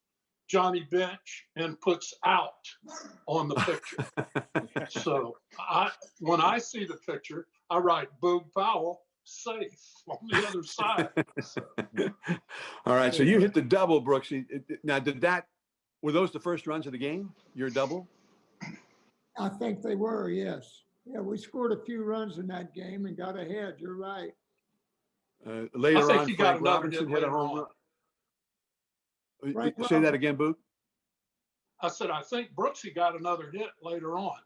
Johnny Bench and puts out on the picture. So when I see the picture, I write Boog Powell safe on the other side. So. All right. So you hit the double, Brooksy. Now, were those the first runs of the game? Your double? I think they were, yes. Yeah, we scored a few runs in that game and got ahead. You're right. Later think on, he got Frank another Robinson hit hit a later home on. run. Frank Say that Robinson. again, Boog. I said, I think Brooksy got another hit later on.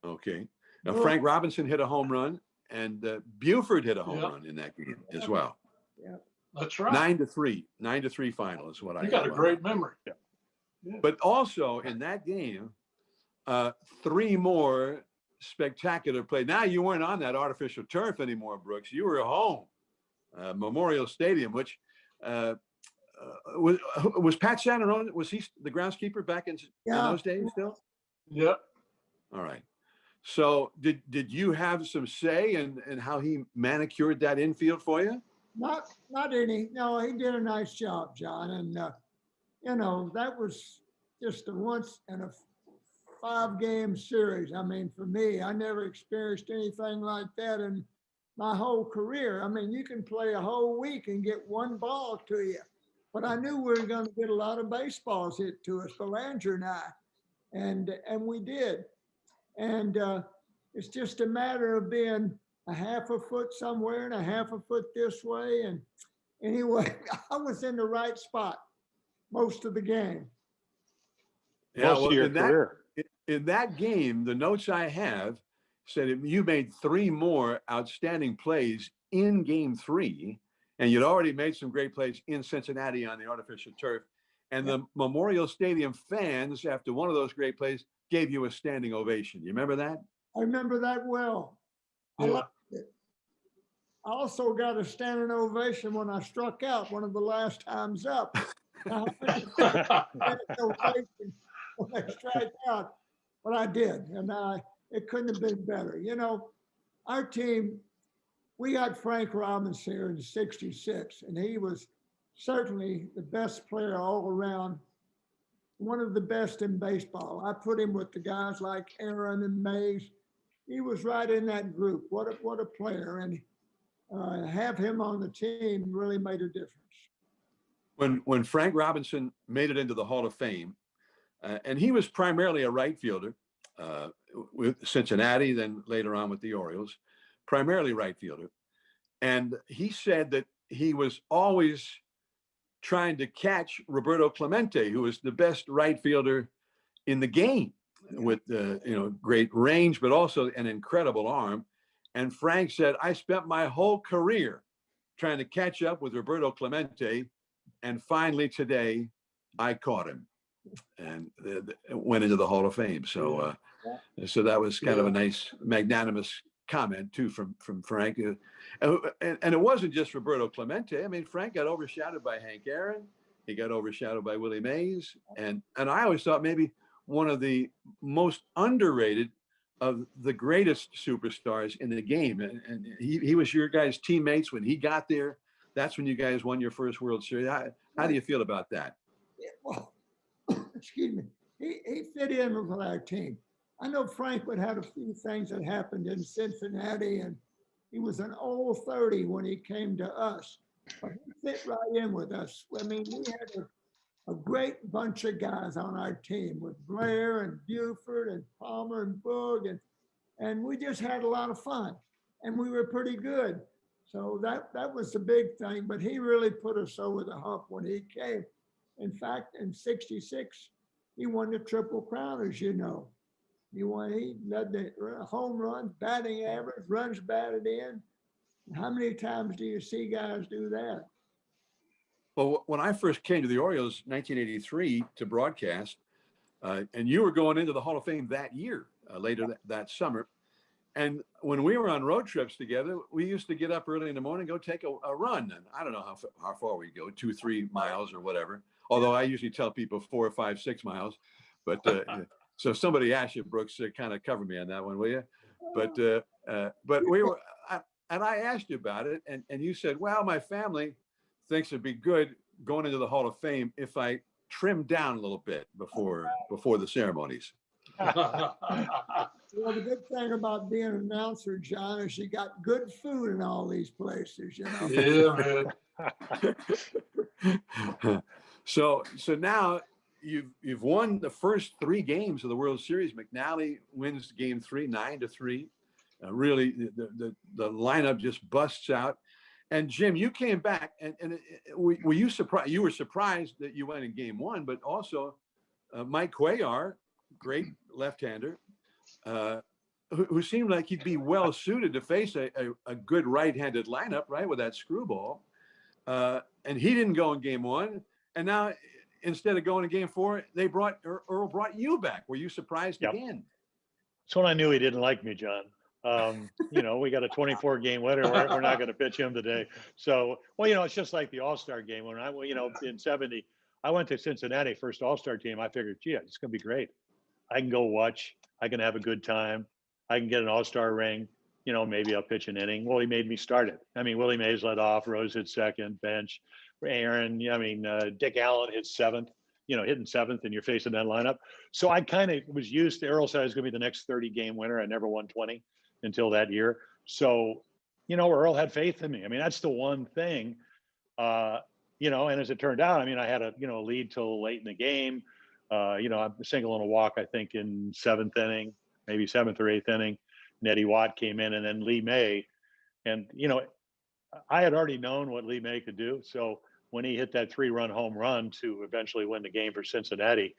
Okay. Now, Brooks. Frank Robinson hit a home run, and Buford hit a home Yep. run in that game as well. Yeah. That's right. 9-3 final is what I You got a have on great that. memory. But also in that game, 3 more spectacular plays. Now you weren't on that artificial turf anymore, Brooks. You were at home, Memorial Stadium, which was Pat Santarone. Was he the groundskeeper back in those days still? Yep. All right. So did you have some say in how he manicured that infield for you? Not any. No, he did a nice job, John. And that was just a once in a 5-game series. I mean, for me, I never experienced anything like that in my whole career. I mean, you can play a whole week and get 1 ball to you. But I knew we were going to get a lot of baseballs hit to us, Belanger and I, and we did. And it's just a matter of being a half a foot somewhere and a half a foot this way. And anyway, I was in the right spot most of the game. Yeah, Most of your career. In that game, the notes I have said you made 3 more outstanding plays in game 3, and you'd already made some great plays in Cincinnati on the artificial turf. And the Memorial Stadium fans, after one of those great plays, gave you a standing ovation. You remember that? I remember that well. I Yeah. liked it. I also got a standing ovation when I struck out one of the last times up. Now, ovation when I strike out, but I did, and it couldn't have been better. Our team, we got Frank Robinson here in '66, and he was certainly the best player all around, one of the best in baseball. I put him with the guys like Aaron and Mays. He was right in that group. What a player, and have him on the team really made a difference. When Frank Robinson made it into the Hall of Fame, and he was primarily a right fielder with Cincinnati, then later on with the Orioles, primarily right fielder. And he said that he was always trying to catch Roberto Clemente, who was the best right fielder in the game with great range, but also an incredible arm. And Frank said, I spent my whole career trying to catch up with Roberto Clemente. And finally today, I caught him and went into the Hall of Fame. So so that was kind of a nice, magnanimous comment too from Frank. And it wasn't just Roberto Clemente. I mean, Frank got overshadowed by Hank Aaron. He got overshadowed by Willie Mays. And I always thought maybe one of the most underrated of the greatest superstars in the game. And he was your guys' teammates when he got there. That's when you guys won your first World Series. How do you feel about that? Yeah, well, excuse me. He fit in with our team. I know Frank would have a few things that happened in Cincinnati, and he was an old 30 when he came to us. But he fit right in with us. I mean, we had a great bunch of guys on our team with Blair and Buford and Palmer and Boog, and we just had a lot of fun, and we were pretty good. So that was the big thing, but he really put us over the hump when he came. In fact, in '66, he won the Triple Crown, as you know. He led the home runs, batting average, runs batted in. How many times do you see guys do that? Well, when I first came to the Orioles, 1983, to broadcast, and you were going into the Hall of Fame that year, later that summer. And when we were on road trips together, we used to get up early in the morning, go take a run. And I don't know how far we go, 2-3 miles or whatever. Although I usually tell people 4 or 5, 6 miles. But so if somebody asks you, Brooks, kind of cover me on that one, will you? But we were, and I asked you about it, and you said, well, my family thinks it'd be good going into the Hall of Fame if I trim down a little bit before the ceremonies. Well, the good thing about being an announcer, John, is you got good food in all these places, Yeah, man. So now you've won the first 3 games of the World Series. McNally wins game 3, 9-3. Really, the lineup just busts out. And Jim, you came back, and were you surprised? You were surprised that you went in game 1, but also Mike Cuellar, great left-hander, who seemed like he'd be well suited to face a good right-handed lineup, right, with that screwball. And he didn't go in game 1, and now instead of going to game 4, Earl brought you back. Were you surprised again? That's when I knew he didn't like me, John. We got a 24-game winner. We're not going to pitch him today. So, it's just like the All-Star game. When in 70, I went to Cincinnati, first All-Star team. I figured, it's going to be great. I can go watch. I can have a good time. I can get an All-Star ring. Maybe I'll pitch an inning. Well, he made me start it. I mean, Willie Mays led off, Rose hit second, bench. Aaron, Dick Allen hit seventh, hitting seventh, and you're facing that lineup. So I kind of was used to Earl said I was going to be the next 30-game winner. I never won 20 until that year. So, Earl had faith in me. I mean, that's the one thing, and as it turned out, I had a lead till late in the game. I'm singling a walk, I think, in 7th inning, maybe 7th or 8th inning. And Eddie Watt came in, and then Lee May. And, I had already known what Lee May could do. So when he hit that 3-run home run to eventually win the game for Cincinnati,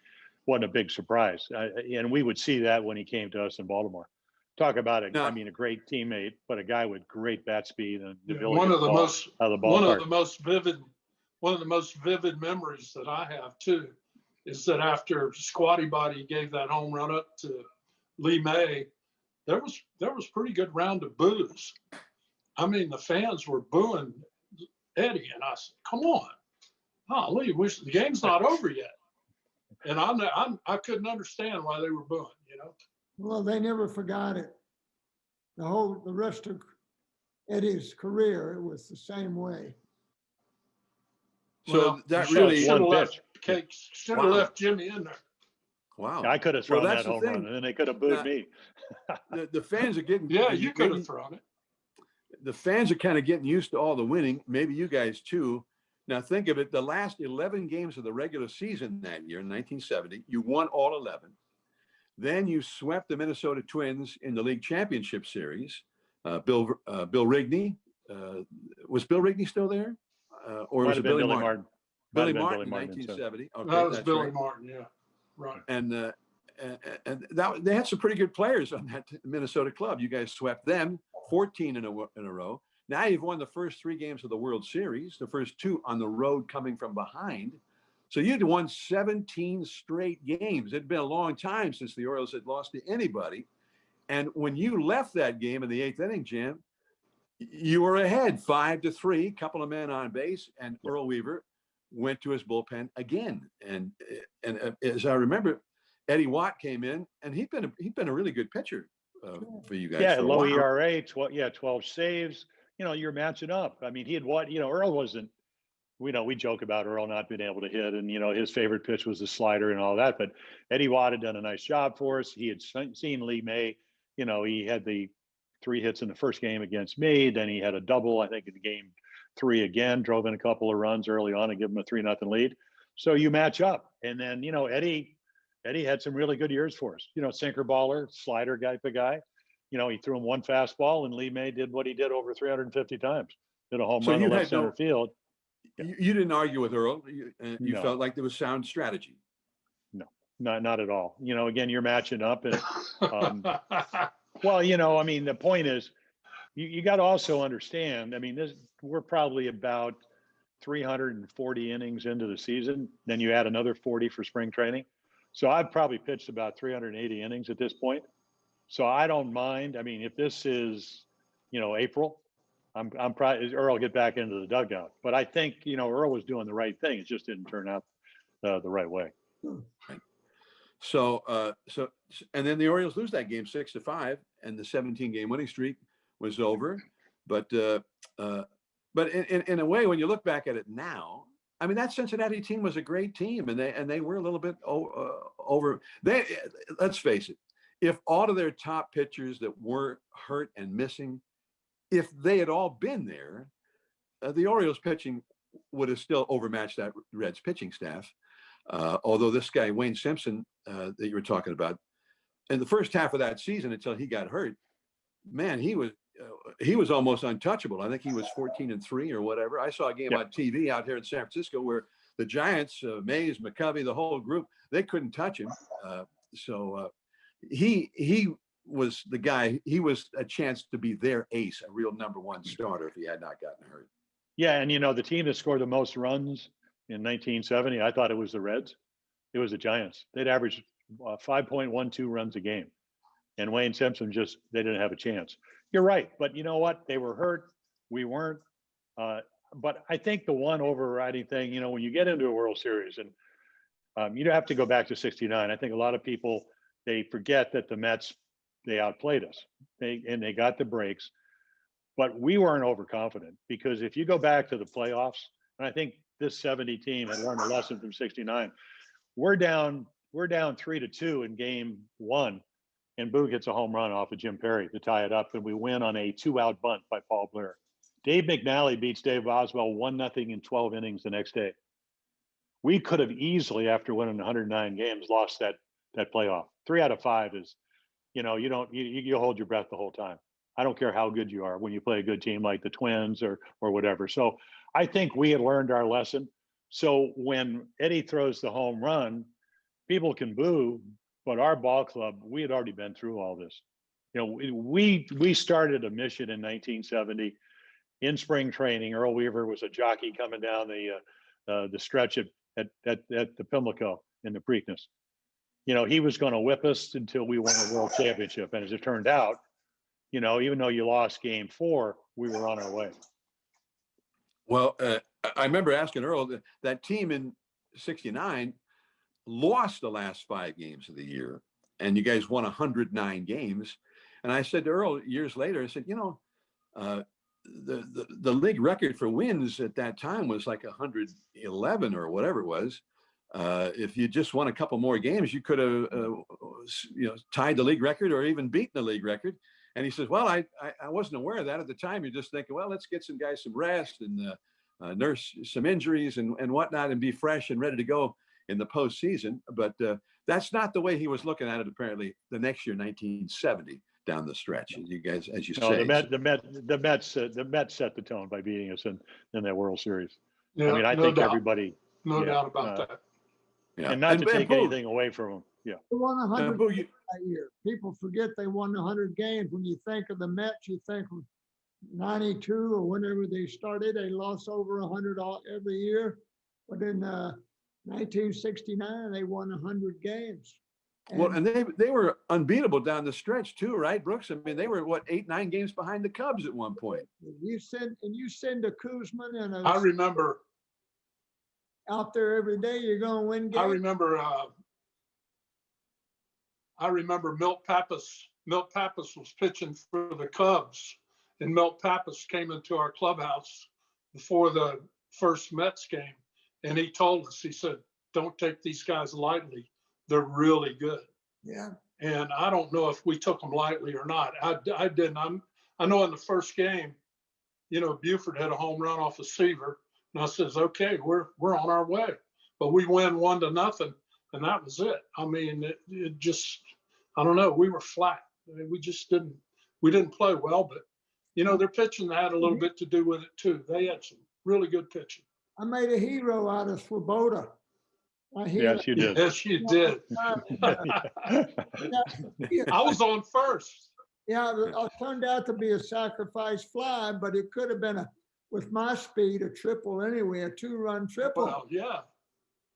wasn't a big surprise. And we would see that when he came to us in Baltimore. Talk about a great teammate, but a guy with great bat speed and the ability one of the most vivid memories that I have too is that after Squatty Body gave that home run up to Lee May, there was pretty good round of boos. I mean, the fans were booing Eddie, and I said, "Come on, Lee, the game's not over yet." And I couldn't understand why they were booing. Well, they never forgot it. The rest of Eddie's career, it was the same way. So that really should have left Jimmy in there. Wow. I could have thrown that home run, and then they could have booed me. The fans are getting. Yeah, you could have thrown it. The fans are kind of getting used to all the winning. Maybe you guys too. Now think of it: the last 11 games of the regular season that year, in 1970, you won all 11. Then you swept the Minnesota Twins in the league championship series. Bill Rigney, was Bill Rigney still there, or was it Billy Martin? Billy Martin, 1970. Okay, that was Billy Martin, yeah, right. And they had some pretty good players on that Minnesota club. You guys swept them 14 in a row. Now you've won the first 3 games of the World Series, the first 2 on the road coming from behind. So you'd won 17 straight games. It'd been a long time since the Orioles had lost to anybody. And when you left that game in the 8th inning, Jim, you were ahead 5-3, couple of men on base, and Earl Weaver went to his bullpen again. And as I remember, Eddie Watt came in, and he'd been a really good pitcher for you guys. Yeah, low ERA, 12 saves. You're matching up. I mean, he had what? Earl wasn't. We joke about Earl not being able to hit, and his favorite pitch was the slider and all that. But Eddie Watt had done a nice job for us. He had seen Lee May. He had the 3 hits in the first game against me. Then he had a double, I think, in game 3 again. Drove in a couple of runs early on and give him a 3-0 lead. So you match up, and then Eddie had some really good years for us. Sinker baller, slider type of guy. He threw him one fastball, and Lee May did what he did over 350 times. Did a home run to left center field. You didn't argue with Earl. You felt like there was sound strategy. No, not at all. Again, you're matching up, and the point is, you got to also understand. We're probably about 340 innings into the season. Then you add another 40 for spring training. So I've probably pitched about 380 innings at this point. So I don't mind. If this is, April, I'm probably Earl get back into the dugout. But I think Earl was doing the right thing. It just didn't turn out the right way. Right. So and then the Orioles lose that game 6-5, and the 17-game winning streak was over. But in a way, when you look back at it now, that Cincinnati team was a great team, and they were a little bit over. Let's face it, if all of their top pitchers that were hurt and missing, if they had all been there, the Orioles pitching would have still overmatched that Reds pitching staff. Although this guy, Wayne Simpson, that you were talking about, in the first half of that season until he got hurt, man, he was almost untouchable. I think he was 14-3 or whatever. I saw a game on TV out here in San Francisco where the Giants, Mays, McCovey, the whole group, they couldn't touch him. He was the guy. He was a chance to be their ace, a real number one starter if he had not gotten hurt. Yeah, and the team that scored the most runs in 1970, I thought it was the Reds. It was the Giants. They'd averaged 5.12 runs a game. And Wayne Simpson they didn't have a chance. You're right. But you know what? They were hurt. We weren't. But I think the one overriding thing, when you get into a World Series, and you have to go back to 69. I think a lot of people, they forget that the Mets, they outplayed us. They got the breaks. But we weren't overconfident, because if you go back to the playoffs, and I think this 70 team had learned a lesson from 69, we're down 3-2 in game 1. And Boog hits a home run off of Jim Perry to tie it up, and we win on a 2-out bunt by Paul Blair. Dave McNally beats Dave Oswald 1-0 in 12 innings the next day. We could have easily, after winning 109 games, lost that playoff. 3 out of 5 is, you hold your breath the whole time. I don't care how good you are when you play a good team like the Twins or whatever. So I think we had learned our lesson. So when Eddie throws the home run, people can boo. But our ball club, we had already been through all this. We started a mission in 1970 in spring training. Earl Weaver was a jockey coming down the stretch at the Pimlico in the Preakness. He was going to whip us until we won the World Championship. And as it turned out, even though you lost game 4, we were on our way. Well, I remember asking Earl that team in 69 lost the last 5 games of the year, and you guys won 109 games. And I said to Earl years later, I said, the league record for wins at that time was like 111 or whatever it was. If you just won a couple more games, you could have, tied the league record or even beaten the league record. And he says, well, I wasn't aware of that at the time. You're just thinking, well, let's get some guys some rest and nurse some injuries and whatnot and be fresh and ready to go in the postseason. But that's not the way he was looking at it, apparently, the next year, 1970, down the stretch. You guys, as you say. The Mets set the tone by beating us in that World Series. Yeah, I think doubt. everybody. No doubt about that. Yeah. And not to take anything away from them. Yeah. They won 100 games that year. People forget they won 100 games. When you think of the Mets, you think of 92 or whenever they started, they lost over 100 every year. But in 1969, they won 100 games. And they were unbeatable down the stretch too, right, Brooks? I mean, they were 8-9 games behind the Cubs at one point. You send a Kuzman and I remember out there every day, you're going to win games. I remember Milt Pappas. Milt Pappas was pitching for the Cubs, and Milt Pappas came into our clubhouse before the first Mets game, and he told us, he said, "Don't take these guys lightly. They're really good." Yeah. And I don't know if we took them lightly or not. I didn't. I know in the first game, Buford had a home run off a Seaver, and I says, "Okay, we're on our way." But we win 1-0, and that was it. I mean, it just, I don't know. We were flat. I mean, we didn't play well, but their pitching had a little bit to do with it too. They had some really good pitching. I made a hero out of Swoboda. Yes, you did. Yes, you did. I was on first. Yeah, it turned out to be a sacrifice fly, but it could have been with my speed, a triple anyway, a 2-run triple. Well, yeah.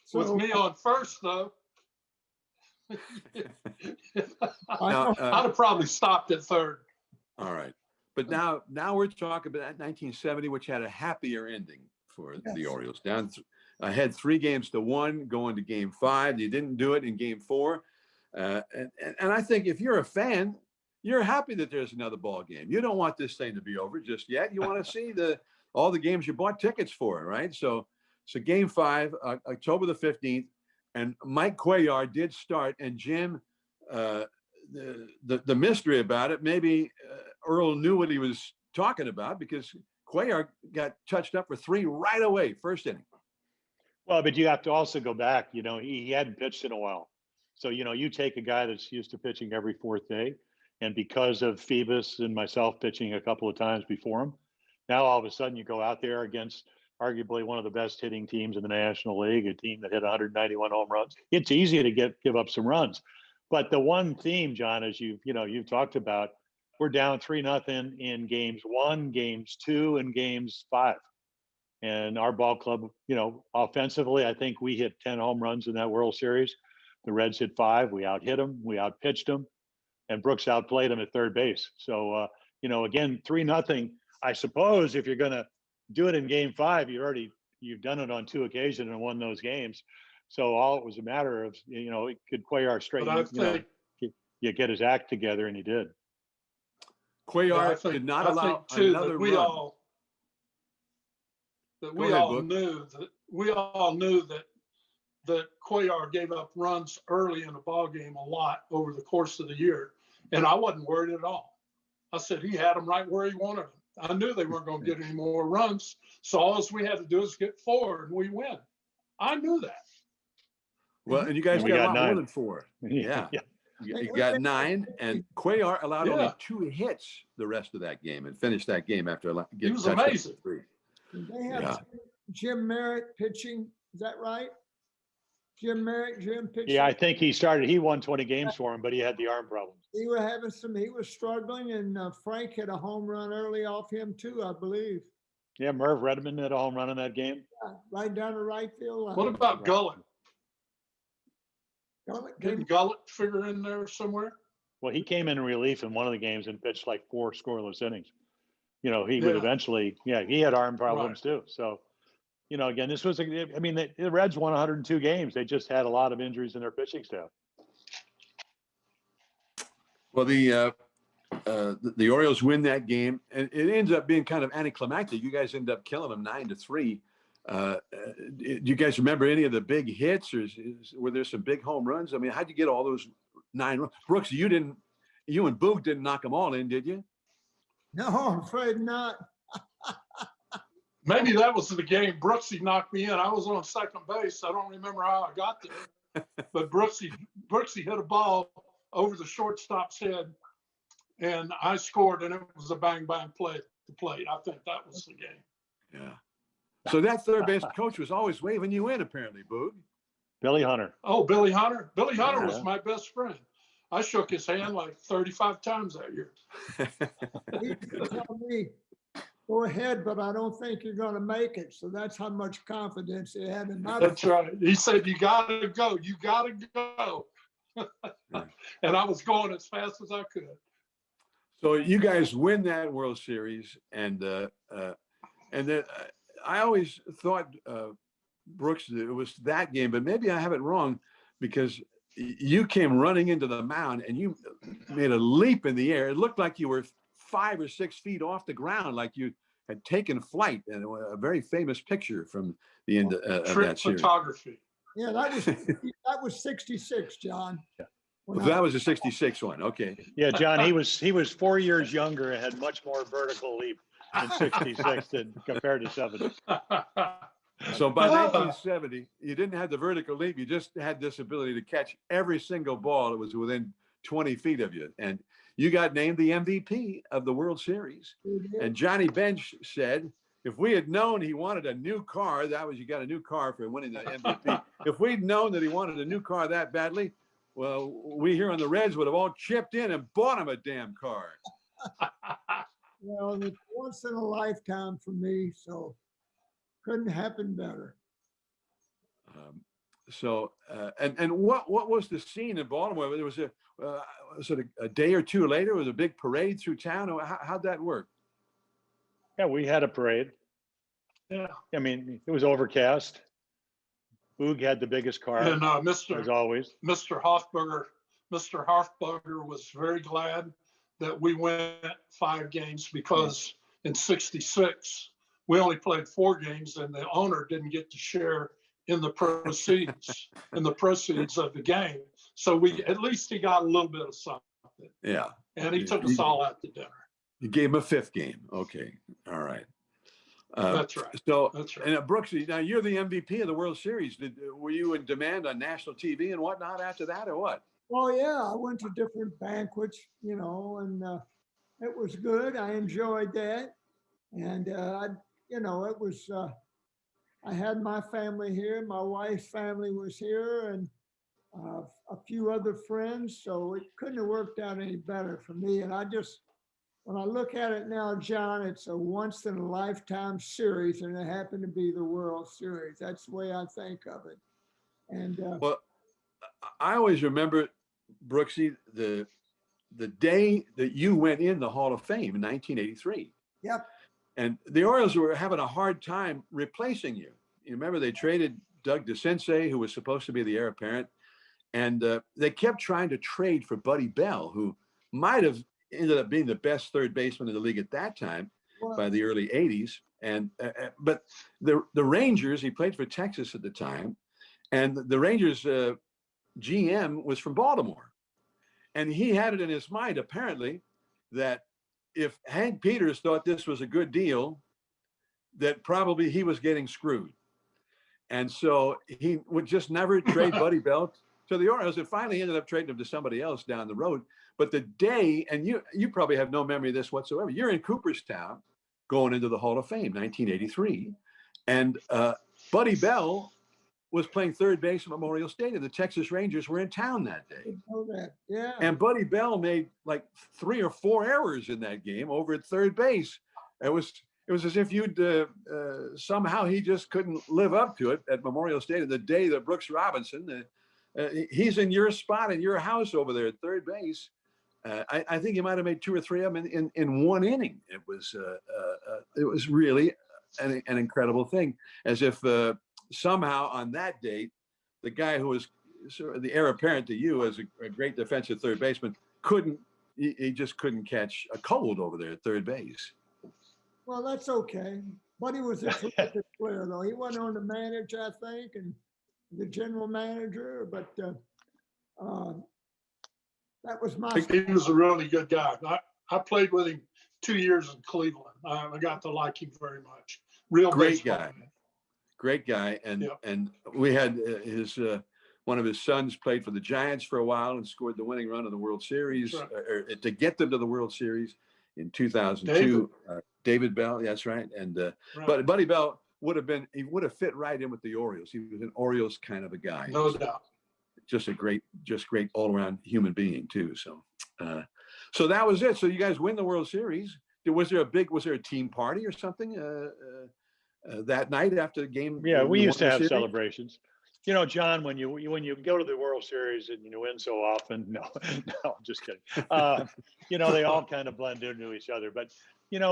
So, with me on first, though, Now, I'd have probably stopped at third. All right. But now we're talking about 1970, which had a happier ending for the Orioles. Down ahead 3-1 going to game 5. You didn't do it in game 4. And I think if you're a fan, you're happy that there's another ball game. You don't want this thing to be over just yet. You want to see all the games you bought tickets for, right? So game 5, October the 15th, and Mike Cuellar did start. And Jim, the mystery about it, maybe Earl knew what he was talking about, because Cuellar got touched up for 3 right away, first inning. Well, but you have to also go back, he hadn't pitched in a while. So, you take a guy that's used to pitching every fourth day, and because of Phoebus and myself pitching a couple of times before him, now all of a sudden you go out there against arguably one of the best hitting teams in the National League, a team that hit 191 home runs. It's easy to give up some runs. But the one theme, John, as you've talked about, we're down 3-0 in games 1, games 2, and games 5. And our ball club, offensively, I think we hit 10 home runs in that World Series. The Reds hit 5. We out-hit them. We out-pitched them. And Brooks outplayed him at third base. So, again, 3-0. I suppose if you're going to do it in game 5, you've done it on 2 occasions and won those games. So all it was a matter of, could Cuellar straighten, you get his act together, and he did. Cuellar did not allow another run. We all knew that Cuellar gave up runs early in the ball game a lot over the course of the year, and I wasn't worried at all. I said he had them right where he wanted them. I knew they weren't going to get any more runs, so all we had to do is get 4 and we win. I knew that. Well, and you guys got a lot 9. More than 4. Yeah. You got 9, and Cuellar allowed only 2 hits the rest of that game and finished that game after he was amazing. 3. They have Jim Merritt pitching. Is that right? Jim pitching. Yeah, I think he won 20 games for him, but he had the arm problems. He was struggling, and Frank hit a home run early off him too, I believe. Yeah, Merv Redmond hit a home run in that game. Yeah, right down the right field line. What about Gullett? Gullett Didn't Gullett figure in there somewhere? Well, he came in relief in one of the games and pitched like 4 scoreless innings. He would eventually, he had arm problems too. So, again, this was, the Reds won 102 games. They just had a lot of injuries in their pitching staff. Well, the Orioles win that game, and it ends up being kind of anticlimactic. You guys end up killing them 9-3. Do you guys remember any of the big hits, or were there some big home runs? I mean, how'd you get all those 9 runs? Brooks, you and Boog didn't knock them all in, did you? No, I'm afraid not. Maybe that was the game Brooksy knocked me in. I was on second base. I don't remember how I got there. But Brooksy hit a ball over the shortstop's head, and I scored, and it was a bang-bang play at the plate. I think that was the game. Yeah. So that third base coach was always waving you in, apparently, Boog. Billy Hunter. Oh, Billy Hunter. Billy Hunter was my best friend. I shook his hand like 35 times that year. He used to tell me, go ahead, but I don't think you're going to make it. So that's how much confidence he had in my. That's right. He said, you got to go. You got to go. And I was going as fast as I could. So you guys win that World Series, and then I always thought, Brooks, it was that game, but maybe I have it wrong, because you came running into the mound and you made a leap in the air. It looked like you were 5 or 6 feet off the ground, like you had taken flight. And a very famous picture from the end of that series. Photography. Yeah, that was 66, John. Yeah. Well, that was a 66 one. Okay. Yeah, John, he was 4 years younger and had much more vertical leap in 66 than compared to 70. So by 1970, you didn't have the vertical leap. You just had this ability to catch every single ball that was within 20 feet of you. And you got named the MVP of the World Series. And Johnny Bench said, if we had known he wanted a new car, you got a new car for winning the MVP. If we'd known that he wanted a new car that badly, well, we here on the Reds would have all chipped in and bought him a damn car. Well, it's once in a lifetime for me, so couldn't happen better. And what was the scene in Baltimore? There was a day or two later, there was a big parade through town. How'd that work? Yeah, we had a parade. Yeah. I mean, it was overcast. Boog had the biggest car, and as always. Mr. Hofberger was very glad that we went 5 games, because in '66 we only played 4 games, and the owner didn't get to share in the proceeds of the game. So at least he got a little bit of something. Yeah. And he took us all out to dinner. You gave him a 5th game. Okay. All right. That's right. So, That's right. and Brooksy, now you're the MVP of the World Series. Were you in demand on national TV and whatnot after that, or what? Oh yeah, I went to different banquets, and it was good. I enjoyed that, and it was. I had my family here. My wife's family was here, and a few other friends. So it couldn't have worked out any better for me. And when I look at it now, John, it's a once in a lifetime series, and it happened to be the World Series. That's the way I think of it. And Well, I always remember, Brooksy, the day that you went in the Hall of Fame in 1983. yep, And the Orioles were having a hard time replacing you. You remember they traded Doug DeCinces, who was supposed to be the heir apparent, and they kept trying to trade for Buddy Bell, who might have ended up being the best third baseman in the league at that time by the early 80s. And but the Rangers, he played for Texas at the time, and the Rangers GM was from Baltimore. And he had it in his mind, apparently, that if Hank Peters thought this was a good deal, that probably he was getting screwed. And so he would just never trade Buddy Bell to the Orioles. And finally ended up trading him to somebody else down the road. But the day, and you probably have no memory of this whatsoever, you're in Cooperstown going into the Hall of Fame, 1983. And Buddy Bell was playing third base at Memorial Stadium. The Texas Rangers were in town that day. I know that. Yeah. And Buddy Bell made like 3 or 4 errors in that game over at third base. It was as if you'd somehow he just couldn't live up to it at Memorial Stadium the day that Brooks Robinson, he's in your spot in your house over there at third base. I think he might have made 2 or 3 of them in one inning. It was really an incredible thing, as if somehow on that date, the guy who was sort of the heir apparent to you as a great defensive third baseman he just couldn't catch a cold over there at third base. Well, that's okay. Buddy was a terrific player, though. He went on to manage, I think, and the general manager, but that was my. He was a really good guy. I played with him 2 years in Cleveland. I got to like him very much. Real Great baseball guy. man. Great guy. And we had one of his sons played for the Giants for a while and scored the winning run in the World Series, Right. or to get them to the World Series in 2002. David Bell, that's right. And Right. but Buddy Bell would have fit right in with the Orioles. He was an Orioles kind of a guy. No doubt. Just great all around human being too. So that was it. So you guys win the World Series. Was there a team party or something that night after the game? Yeah, we used to have celebrations. John, when you go to the World Series and you win so often, no, I'm just kidding. They all kind of blend into each other. But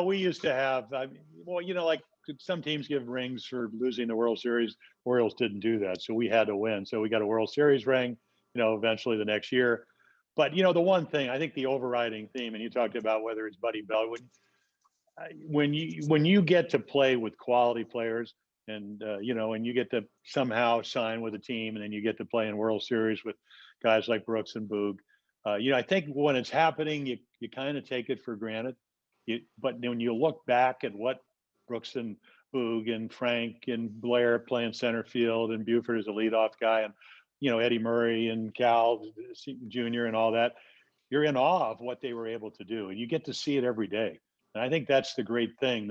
we used to have, like some teams give rings for losing the World Series. Orioles didn't do that, so we had to win. So we got a World Series ring, eventually the next year. But the one thing, I think the overriding theme, and you talked about whether it's Buddy Bell, when you get to play with quality players, and and you get to somehow sign with a team, and then you get to play in World Series with guys like Brooks and Boog. I think when it's happening, you kind of take it for granted. But when you look back at what Brooks and Boog and Frank and Blair playing center field, and Buford as a leadoff guy, and Eddie Murray and Cal Jr. and all that, you're in awe of what they were able to do, and you get to see it every day. And I think that's the great thing.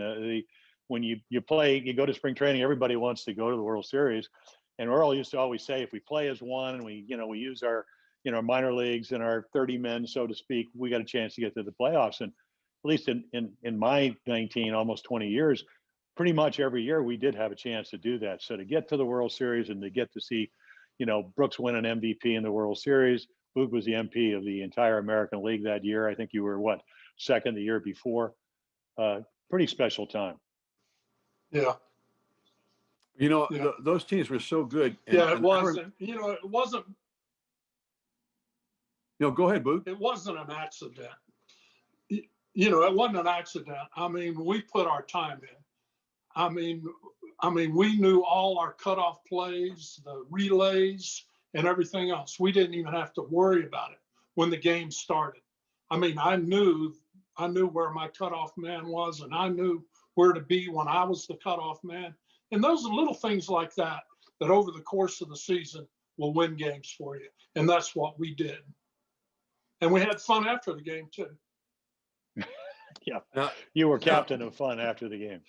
When you go to spring training, everybody wants to go to the World Series. And Earl used to always say, if we play as one and we use our, minor leagues and our 30 men, so to speak, we got a chance to get to the playoffs. And at least in my 19, almost 20 years, pretty much every year we did have a chance to do that. So to get to the World Series and to get to see, Brooks win an MVP in the World Series, Boog was the MP of the entire American League that year. I think you were second the year before. Pretty special time. Yeah. Those teams were so good. It wasn't. It wasn't. Go ahead, Boog. It wasn't an accident. It wasn't an accident. I mean, we put our time in. I mean, we knew all our cutoff plays, the relays, and everything else. We didn't even have to worry about it when the game started. I mean, I knew where my cutoff man was, and I knew where to be when I was the cutoff man. And those are little things like that that over the course of the season will win games for you. And that's what we did. And we had fun after the game too. Yeah, Now, you were captain of fun after the game.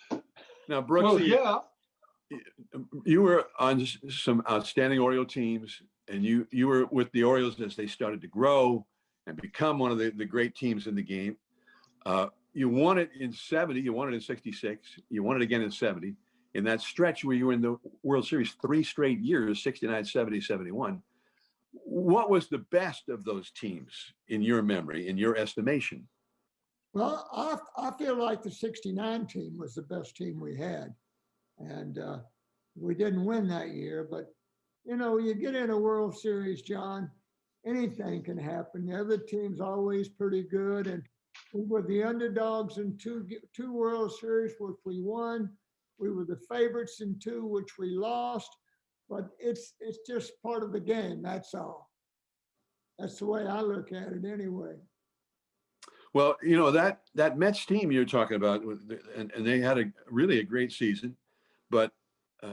now Brooks, Well, yeah. you were on some outstanding Oriole teams, and you were with the Orioles as they started to grow and become one of the great teams in the game. You won it in 70, you won it in 66, you won it again in 70. In that stretch where you were in the World Series 3 straight years, 69, 70, 71, what was the best of those teams in your memory, in your estimation? Well, I feel like the 69 team was the best team we had. And we didn't win that year, but you know, you get in a World Series, John, anything can happen. The other team's always pretty good. And we were the underdogs in two World Series, which we won. We were the favorites in 2, which we lost. But it's just part of the game. That's all. That's the way I look at it anyway. Well, you know, that Mets team you're talking about, and they had really a great season, but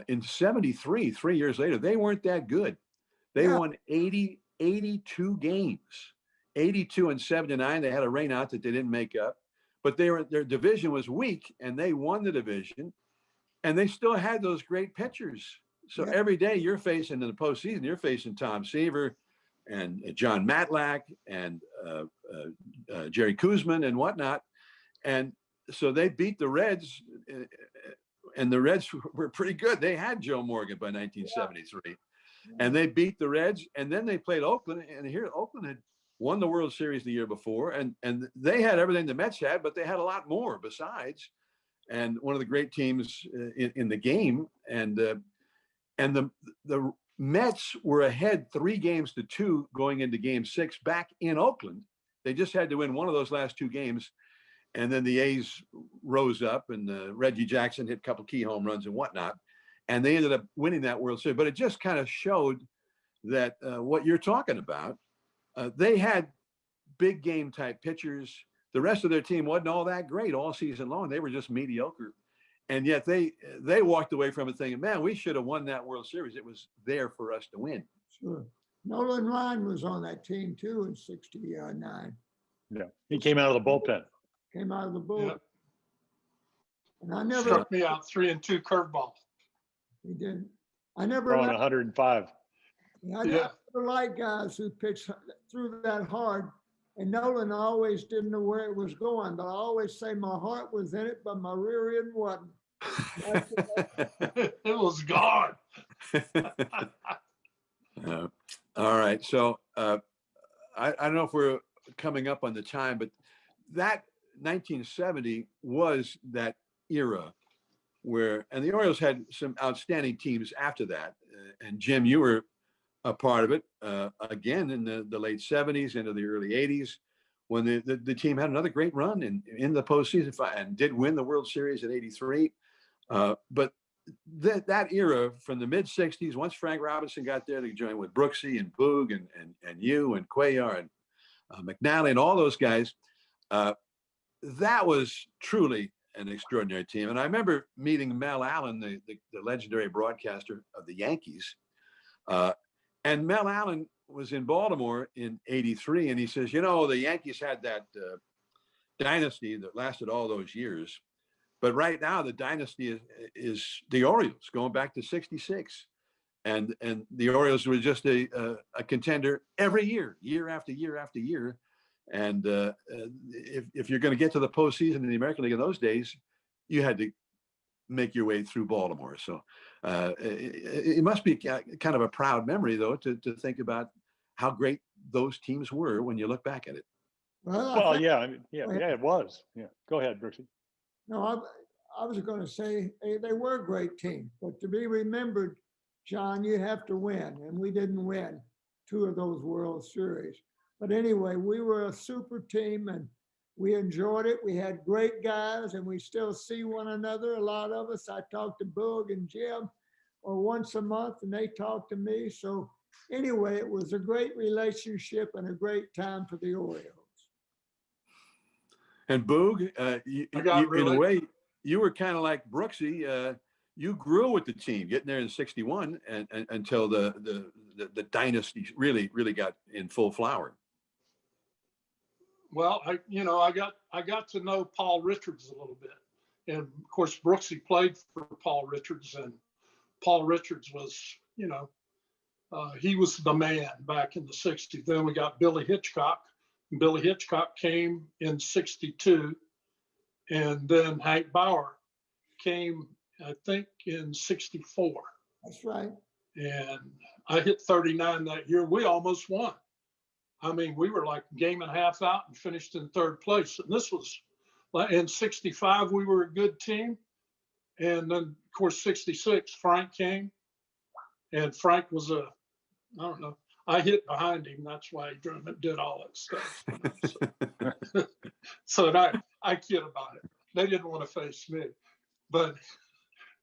in 73, 3 years later, they weren't that good. They won 82 games, 82 and 79. They had a rain out that they didn't make up, but their division was weak, and they won the division, and they still had those great pitchers. So every day you're facing in the postseason, you're facing Tom Seaver and John Matlack and Jerry Kuzman and whatnot. And so they beat the Reds, and the Reds were pretty good. They had Joe Morgan by 1973, and they beat the Reds. And then they played Oakland, and here Oakland had won the World Series the year before, and they had everything the Mets had, but they had a lot more besides. And one of the great teams in the game, and the Mets were ahead 3-2 going into Game 6 back in Oakland. They just had to win one of those last 2 games. And then the A's rose up, and Reggie Jackson hit a couple key home runs and whatnot. And they ended up winning that World Series. But it just kind of showed that what you're talking about, they had big game type pitchers. The rest of their team wasn't all that great all season long. They were just mediocre. And yet they walked away from it thinking, man, we should have won that World Series. It was there for us to win. Sure. Nolan Ryan was on that team too in 69. Yeah, he came out of the bullpen. Came out of the bull. Yeah. And I never Struck me out 3-2 curveball. He didn't. I never Throwing liked, 105. I never liked guys who pitched through that hard. And Nolan always didn't know where it was going, but I always say my heart was in it, but my rear end wasn't. It was gone. All right. So I don't know if we're coming up on the time, but that 1970 was that era where, and the Orioles had some outstanding teams after that. And Jim, you were a part of it again in the late 70s into the early 80s, when the team had another great run in the postseason and did win the World Series in 83. But that era from the mid 60s, once Frank Robinson got there to join with Brooksy and Boog and you and Cuellar and McNally and all those guys, that was truly an extraordinary team. And I remember meeting Mel Allen, the legendary broadcaster of the Yankees. And Mel Allen was in Baltimore in 83, and he says, you know, the Yankees had that dynasty that lasted all those years. But right now, the dynasty is the Orioles, going back to 66. And the Orioles were just a contender every year, year after year after year. And if you're going to get to the postseason in the American League in those days, you had to make your way through Baltimore. So it must be kind of a proud memory, though, to think about how great those teams were when you look back at it. Well, yeah, it was. Yeah, go ahead, Brooksy. No, I was going to say they were a great team, but to be remembered, John, you have to win, and we didn't win 2 of those World Series. But anyway, we were a super team, and we enjoyed it. We had great guys, and we still see one another. A lot of us. I talk to Boog and Jim, or once a month, and they talk to me. So anyway, it was a great relationship and a great time for the Orioles. And Boog, in a way, you were kind of like Brooksy. You grew with the team, getting there in '61, and until the dynasty really got in full flower. Well, I got to know Paul Richards a little bit, and of course Brooksy played for Paul Richards, and Paul Richards was, he was the man back in the '60s. Then we got Billy Hitchcock. Billy Hitchcock came in '62, and then Hank Bauer came, I think, in '64. That's right. And I hit 39 that year. We almost won. I mean, we were like a game and a half out and finished in third place. And this was in '65, we were a good team. And then, of course, '66, Frank came. And Frank was I don't know, I hit behind him. That's why he did all that stuff. So I kid about it. They didn't want to face me.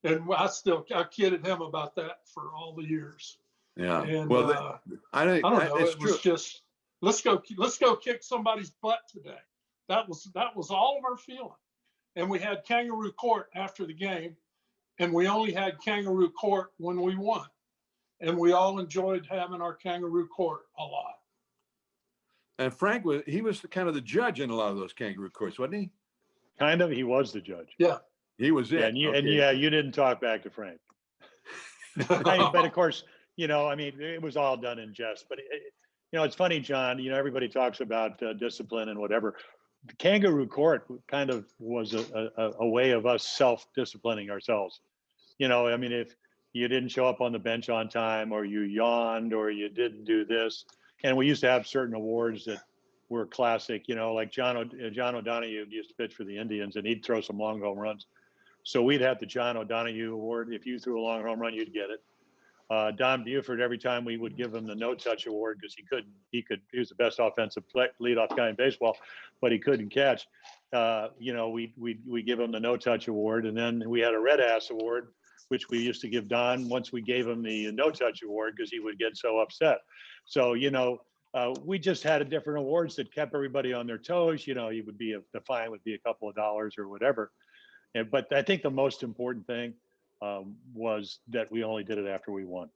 And I kidded him about that for all the years. Yeah. And Well, I don't know. It's It was true. just, let's go kick somebody's butt today. That was all of our feeling. And we had kangaroo court after the game, and we only had kangaroo court when we won. And we all enjoyed having our kangaroo court a lot. And Frank was kind of the judge in a lot of those kangaroo courts, wasn't he? Kind of. He was the judge. Yeah. He was it. Yeah, you didn't talk back to Frank. But of course, it was all done in jest. But it's funny, John. Everybody talks about discipline and whatever. The kangaroo court kind of was a way of us self-disciplining ourselves. If you didn't show up on the bench on time, or you yawned, or you didn't do this, and we used to have certain awards that were classic. Like John O'Donoghue used to pitch for the Indians, and he'd throw some long home runs. So we'd have the John O'Donoghue Award. If you threw a long home run, you'd get it. Don Buford, every time we would give him the no touch award, because he was the best offensive leadoff guy in baseball, but he couldn't catch. We give him the no touch award, and then we had a red ass award, which we used to give Don once we gave him the no touch award, because he would get so upset. So we just had different awards that kept everybody on their toes. The fine would be a couple of dollars or whatever. But I think the most important thing was that we only did it after we won.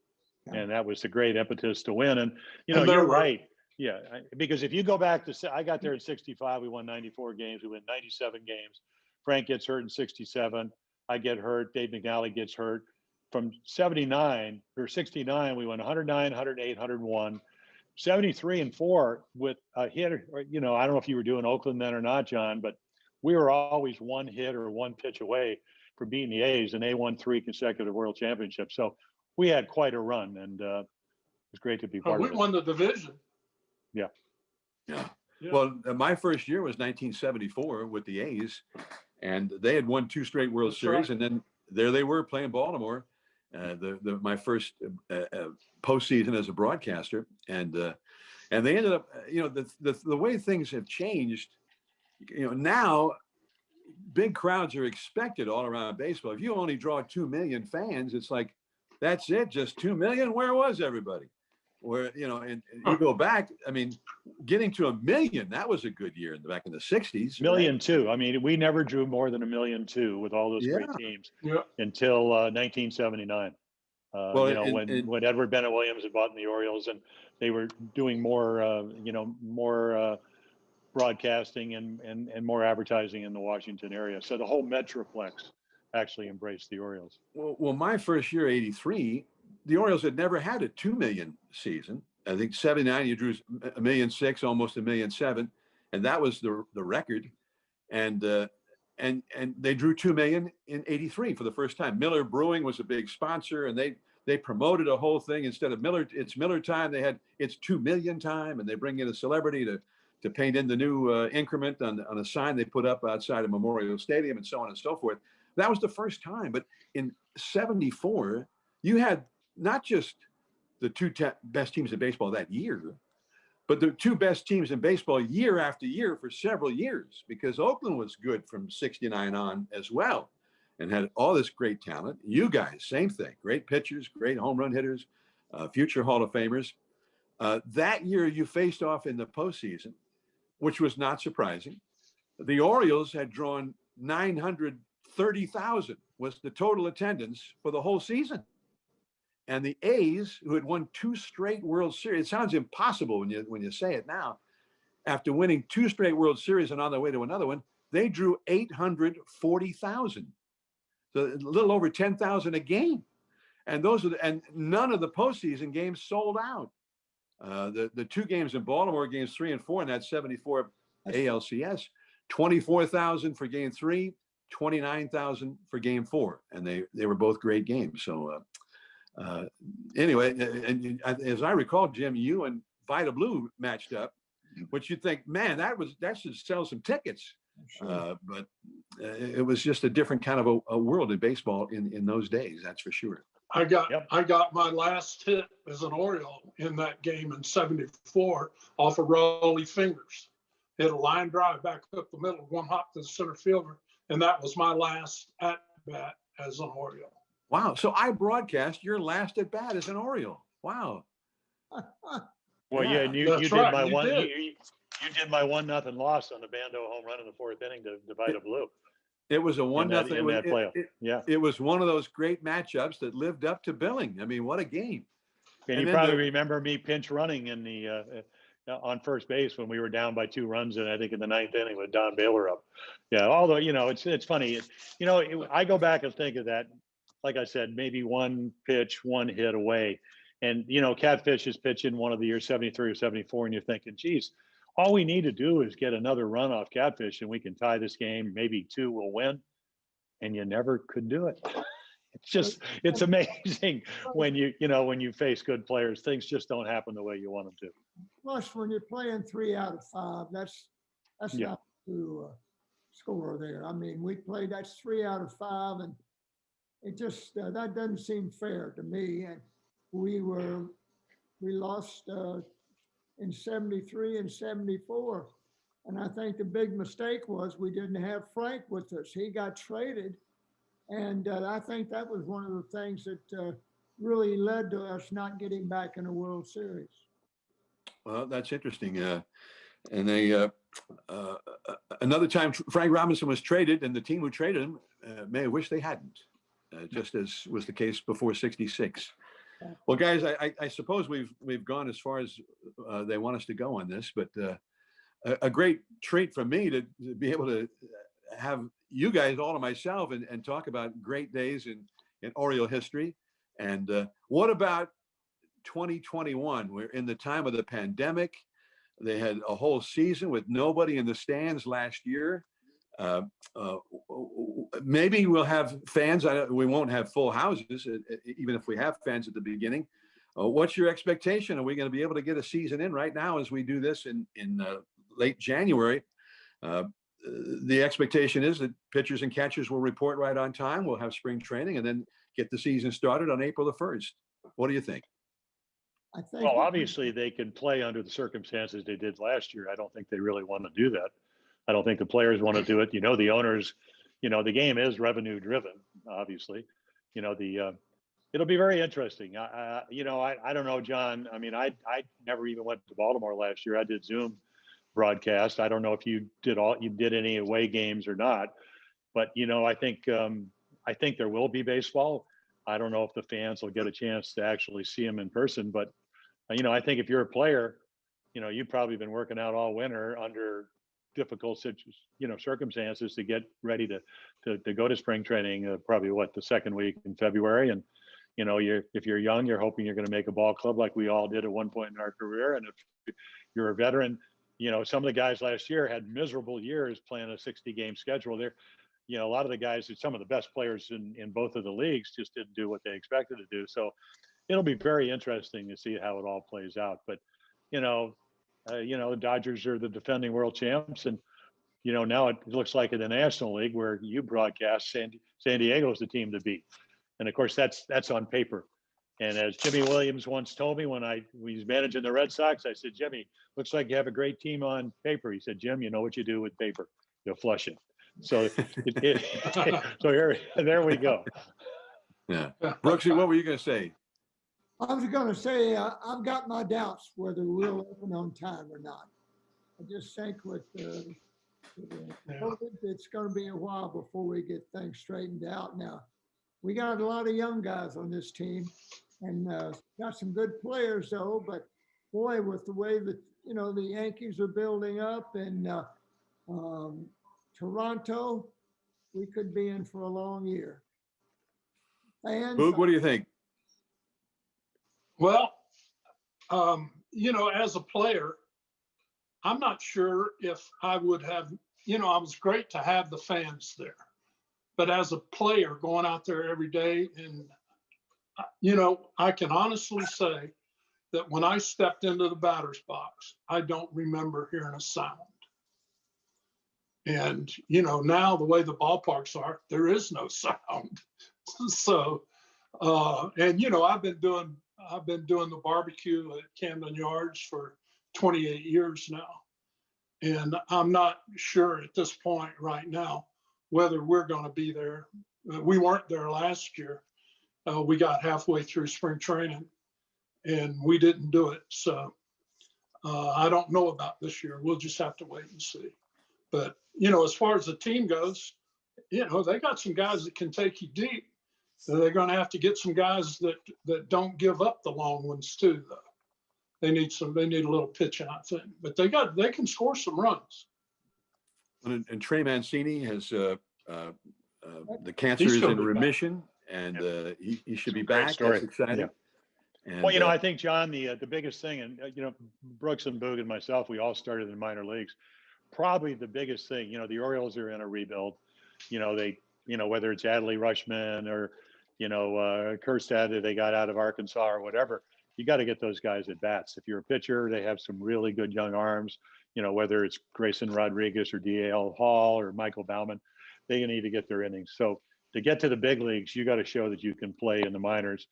Yeah. And that was the great impetus to win. And, you're right. Yeah. Because if you go back to, I got there in '65, we won 94 games. We win 97 games. Frank gets hurt in '67. I get hurt. Dave McNally gets hurt. From 69, we won 109, 108, 101. 73 and 4 with a hit. I don't know if you were doing Oakland then or not, John, but we were always one hit or one pitch away from beating the A's, and they won 3 consecutive World Championships. So we had quite a run, and it was great to be part of it. We won the division. Yeah. Well, my first year was 1974 with the A's, and they had won 2 straight World Series, right. And then there they were playing Baltimore. My first postseason as a broadcaster, and they ended up, the way things have changed. Now big crowds are expected all around baseball. If you only draw 2 million fans, it's like, that's it, just 2 million. Where was everybody? And you go back, getting to 1 million, that was a good year back in the '60s. 1.2 million. We never drew more than 1.2 million with all those great teams until 1979. When Edward Bennett Williams had bought the Orioles, and they were doing more, more broadcasting and more advertising in the Washington area. So the whole Metroplex actually embraced the Orioles. Well, my first year, '83, the Orioles had never had a 2 million season. I think '79 you drew 1.6 million, almost 1.7 million, and that was the record. And they drew 2 million in '83 for the first time. Miller Brewing was a big sponsor, and they promoted a whole thing. Instead of it's Miller time, they had it's 2 million time, and they bring in a celebrity to paint in the new increment on a sign they put up outside of Memorial Stadium, and so on and so forth. That was the first time. But in '74, you had not just the 2 best teams in baseball that year, but the 2 best teams in baseball year after year for several years, because Oakland was good from '69 on as well, and had all this great talent. You guys, same thing, great pitchers, great home run hitters, future Hall of Famers. That year you faced off in the postseason, which was not surprising. The Orioles had drawn 900 30,000 was the total attendance for the whole season. And the A's, who had won 2 straight World Series, it sounds impossible when you say it now, after winning 2 straight World Series and on their way to another one, they drew 840,000. So a little over 10,000 a game. And and none of the postseason games sold out. The 2 games in Baltimore, games 3 and 4 in that 74 ALCS, 24,000 for game 3, 29,000 for game 4. And they were both great games. So anyway, and as I recall, Jim, you and Vita Blue matched up, which you'd think, man, that should sell some tickets. But it was just a different kind of a world in baseball in those days. That's for sure. I got my last hit as an Oriole in that game in '74 off of Rolly Fingers. Hit a line drive back up the middle, one hop to the center fielder, and that was my last at bat as an Oriole. Wow! So I broadcast your last at bat as an Oriole. Wow. Well, yeah, and you did right, my you one. did. You did my 1-0 loss on the Bando home run in the 4th inning to Vita Blue. It was a 1-0 in that playoff. It was one of those great matchups that lived up to billing. I mean, what a game! And you probably remember me pinch running in the on first base when we were down by 2 runs, and I think in the 9th inning with Don Baylor up. Yeah, although it's funny. I go back and think of that. Like I said, maybe 1 pitch, 1 hit away, and Catfish is pitching one of the years 73 or 74, and you're thinking, geez. All we need to do is get another run off Catfish and we can tie this game. Maybe 2 will win. And you never could do it. It's amazing when you face good players, things just don't happen the way you want them to. Plus, when you're playing 3 out of 5, that's not to score there. I mean, that's 3 out of 5, and it just that doesn't seem fair to me. And we lost in 73 and 74. And I think the big mistake was we didn't have Frank with us. He got traded. And I think that was one of the things that really led to us not getting back in the World Series. Well, that's interesting. And another time Frank Robinson was traded, and the team who traded him may have wished they hadn't, just as was the case before '66. Well, guys, I suppose we've gone as far as they want us to go on this, but a great treat for me to be able to have you guys all to myself and talk about great days in Oriole history. And what about 2021? We're in the time of the pandemic. They had a whole season with nobody in the stands last year. Maybe we'll have fans. We won't have full houses, even if we have fans at the beginning. What's your expectation? Are we going to be able to get a season in right now as we do this in late January? The expectation is that pitchers and catchers will report right on time. We'll have spring training and then get the season started on April the 1st. What do you think? I think. Well, obviously they can play under the circumstances they did last year. I don't think they really want to do that. I don't think the players want to do it. The owners, the game is revenue driven, obviously. It'll be very interesting. I don't know, John. I mean, I never even went to Baltimore last year. I did Zoom broadcast. I don't know if you did any away games or not, but I think there will be baseball. I don't know if the fans will get a chance to actually see them in person, but I think if you're a player, you've probably been working out all winter under difficult circumstances to get ready to go to spring training. Probably the 2nd week in February, and if you're young, you're hoping you're going to make a ball club like we all did at one point in our career, and if you're a veteran. Some of the guys last year had miserable years playing a 60-game schedule. A lot of the guys, some of the best players in both of the leagues, just didn't do what they expected to do. So it'll be very interesting to see how it all plays out. But, the Dodgers are the defending world champs. And, now it looks like in the National League where you broadcast, San Diego's the team to beat. And of course, that's on paper. And as Jimmy Williams once told me when I was managing the Red Sox, I said, Jimmy, looks like you have a great team on paper. He said, Jim, you know what you do with paper? You'll flush it. So, so there we go. Yeah. Brooksy, what were you going to say? I was going to say, I've got my doubts whether we'll open on time or not. I just think with Yeah. It's going to be a while before we get things straightened out. Now, we got a lot of young guys on this team, and got some good players though. But boy, with the way that the Yankees are building up, and Toronto, we could be in for a long year. Fans, Boog, what do you think? Well, as a player, I'm not sure if I would have, it was great to have the fans there. But as a player going out there every day, and, I can honestly say that when I stepped into the batter's box, I don't remember hearing a sound. And, now the way the ballparks are, there is no sound. So, and, I've been doing the barbecue at Camden Yards for 28 years now. And I'm not sure at this point right now whether we're going to be there. We weren't there last year. We got halfway through spring training and we didn't do it. So I don't know about this year. We'll just have to wait and see. But, as far as the team goes, they got some guys that can take you deep. So they're going to have to get some guys that don't give up the long ones too, though. They need a little pitching, I think, but they can score some runs. And Trey Mancini has the cancer is in remission, and he should be back. That's exciting. Yeah. And, well, I think, John, the biggest thing, and Brooks and Boog and myself, we all started in minor leagues. Probably the biggest thing, the Orioles are in a rebuild. They, whether it's Adley Rushman or Kerstad they got out of Arkansas or whatever, you got to get those guys at bats. If you're a pitcher, they have some really good young arms, whether it's Grayson Rodriguez or D.L. Hall or Michael Baumann, they need to get their innings. So to get to the big leagues, you got to show that you can play in the minors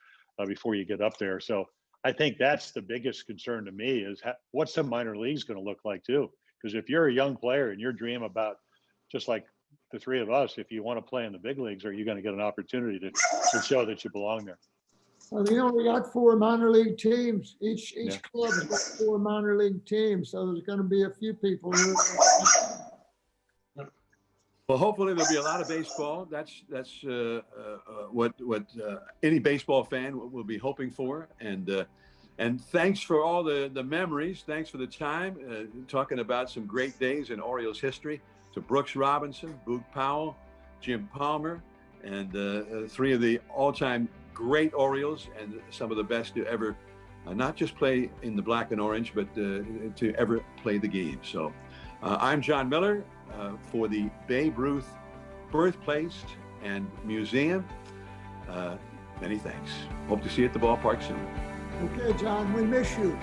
before you get up there. So I think that's the biggest concern to me is what's the minor leagues going to look like too? Because if you're a young player and your dream about, just like the three of us, if you want to play in the big leagues, are you going to get an opportunity to show that you belong there? Well, we got 4 minor league teams. Each club has got 4 minor league teams, so there's going to be a few people. Well, hopefully there'll be a lot of baseball. That's what any baseball fan will be hoping for. And thanks for all the memories. Thanks for the time talking about some great days in Orioles history. To Brooks Robinson, Boog Powell, Jim Palmer, and 3 of the all-time great Orioles and some of the best to ever not just play in the black and orange, but to ever play the game. So I'm John Miller for the Babe Ruth Birthplace and Museum. Many thanks. Hope to see you at the ballpark soon. Okay, John, we miss you.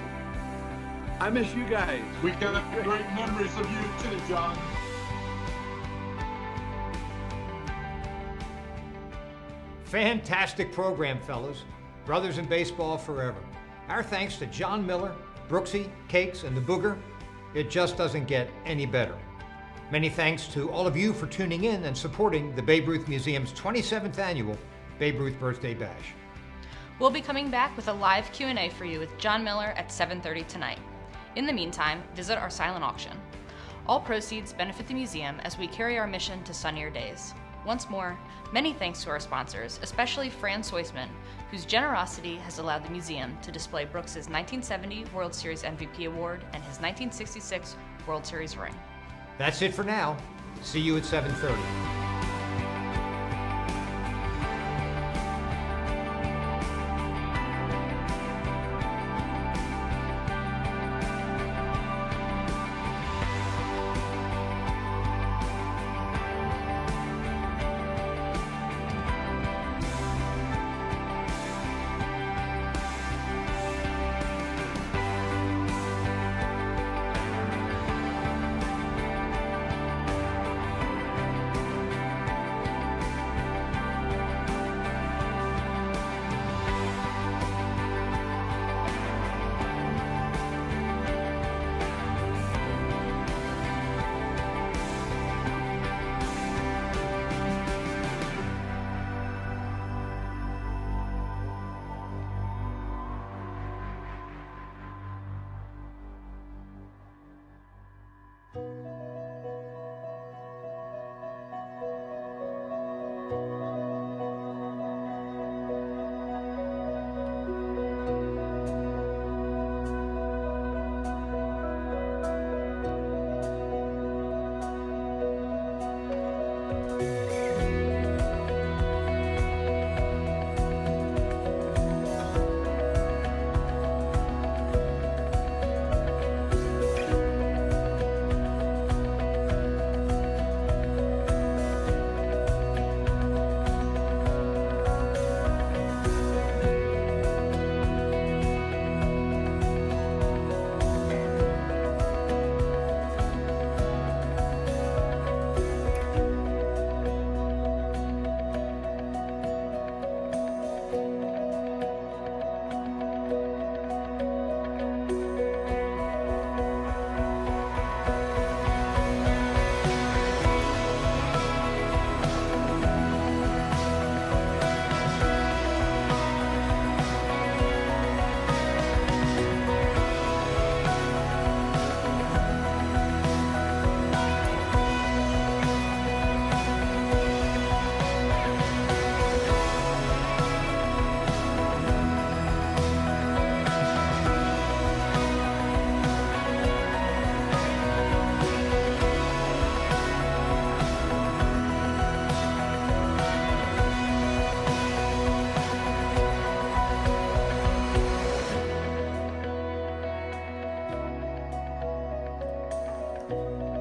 I miss you guys. We got great memories of you too, John. Fantastic program, fellas. Brothers in baseball forever. Our thanks to John Miller, Brooksy, Cakes, and the Booger. It just doesn't get any better. Many thanks to all of you for tuning in and supporting the Babe Ruth Museum's 27th annual Babe Ruth Birthday Bash. We'll be coming back with a live Q&A for you with John Miller at 7:30 tonight. In the meantime, visit our silent auction. All proceeds benefit the museum as we carry our mission to sunnier days. Once more, many thanks to our sponsors, especially Fran Soisman, whose generosity has allowed the museum to display Brooks's 1970 World Series MVP award and his 1966 World Series ring. That's it for now. See you at 7:30. Bye.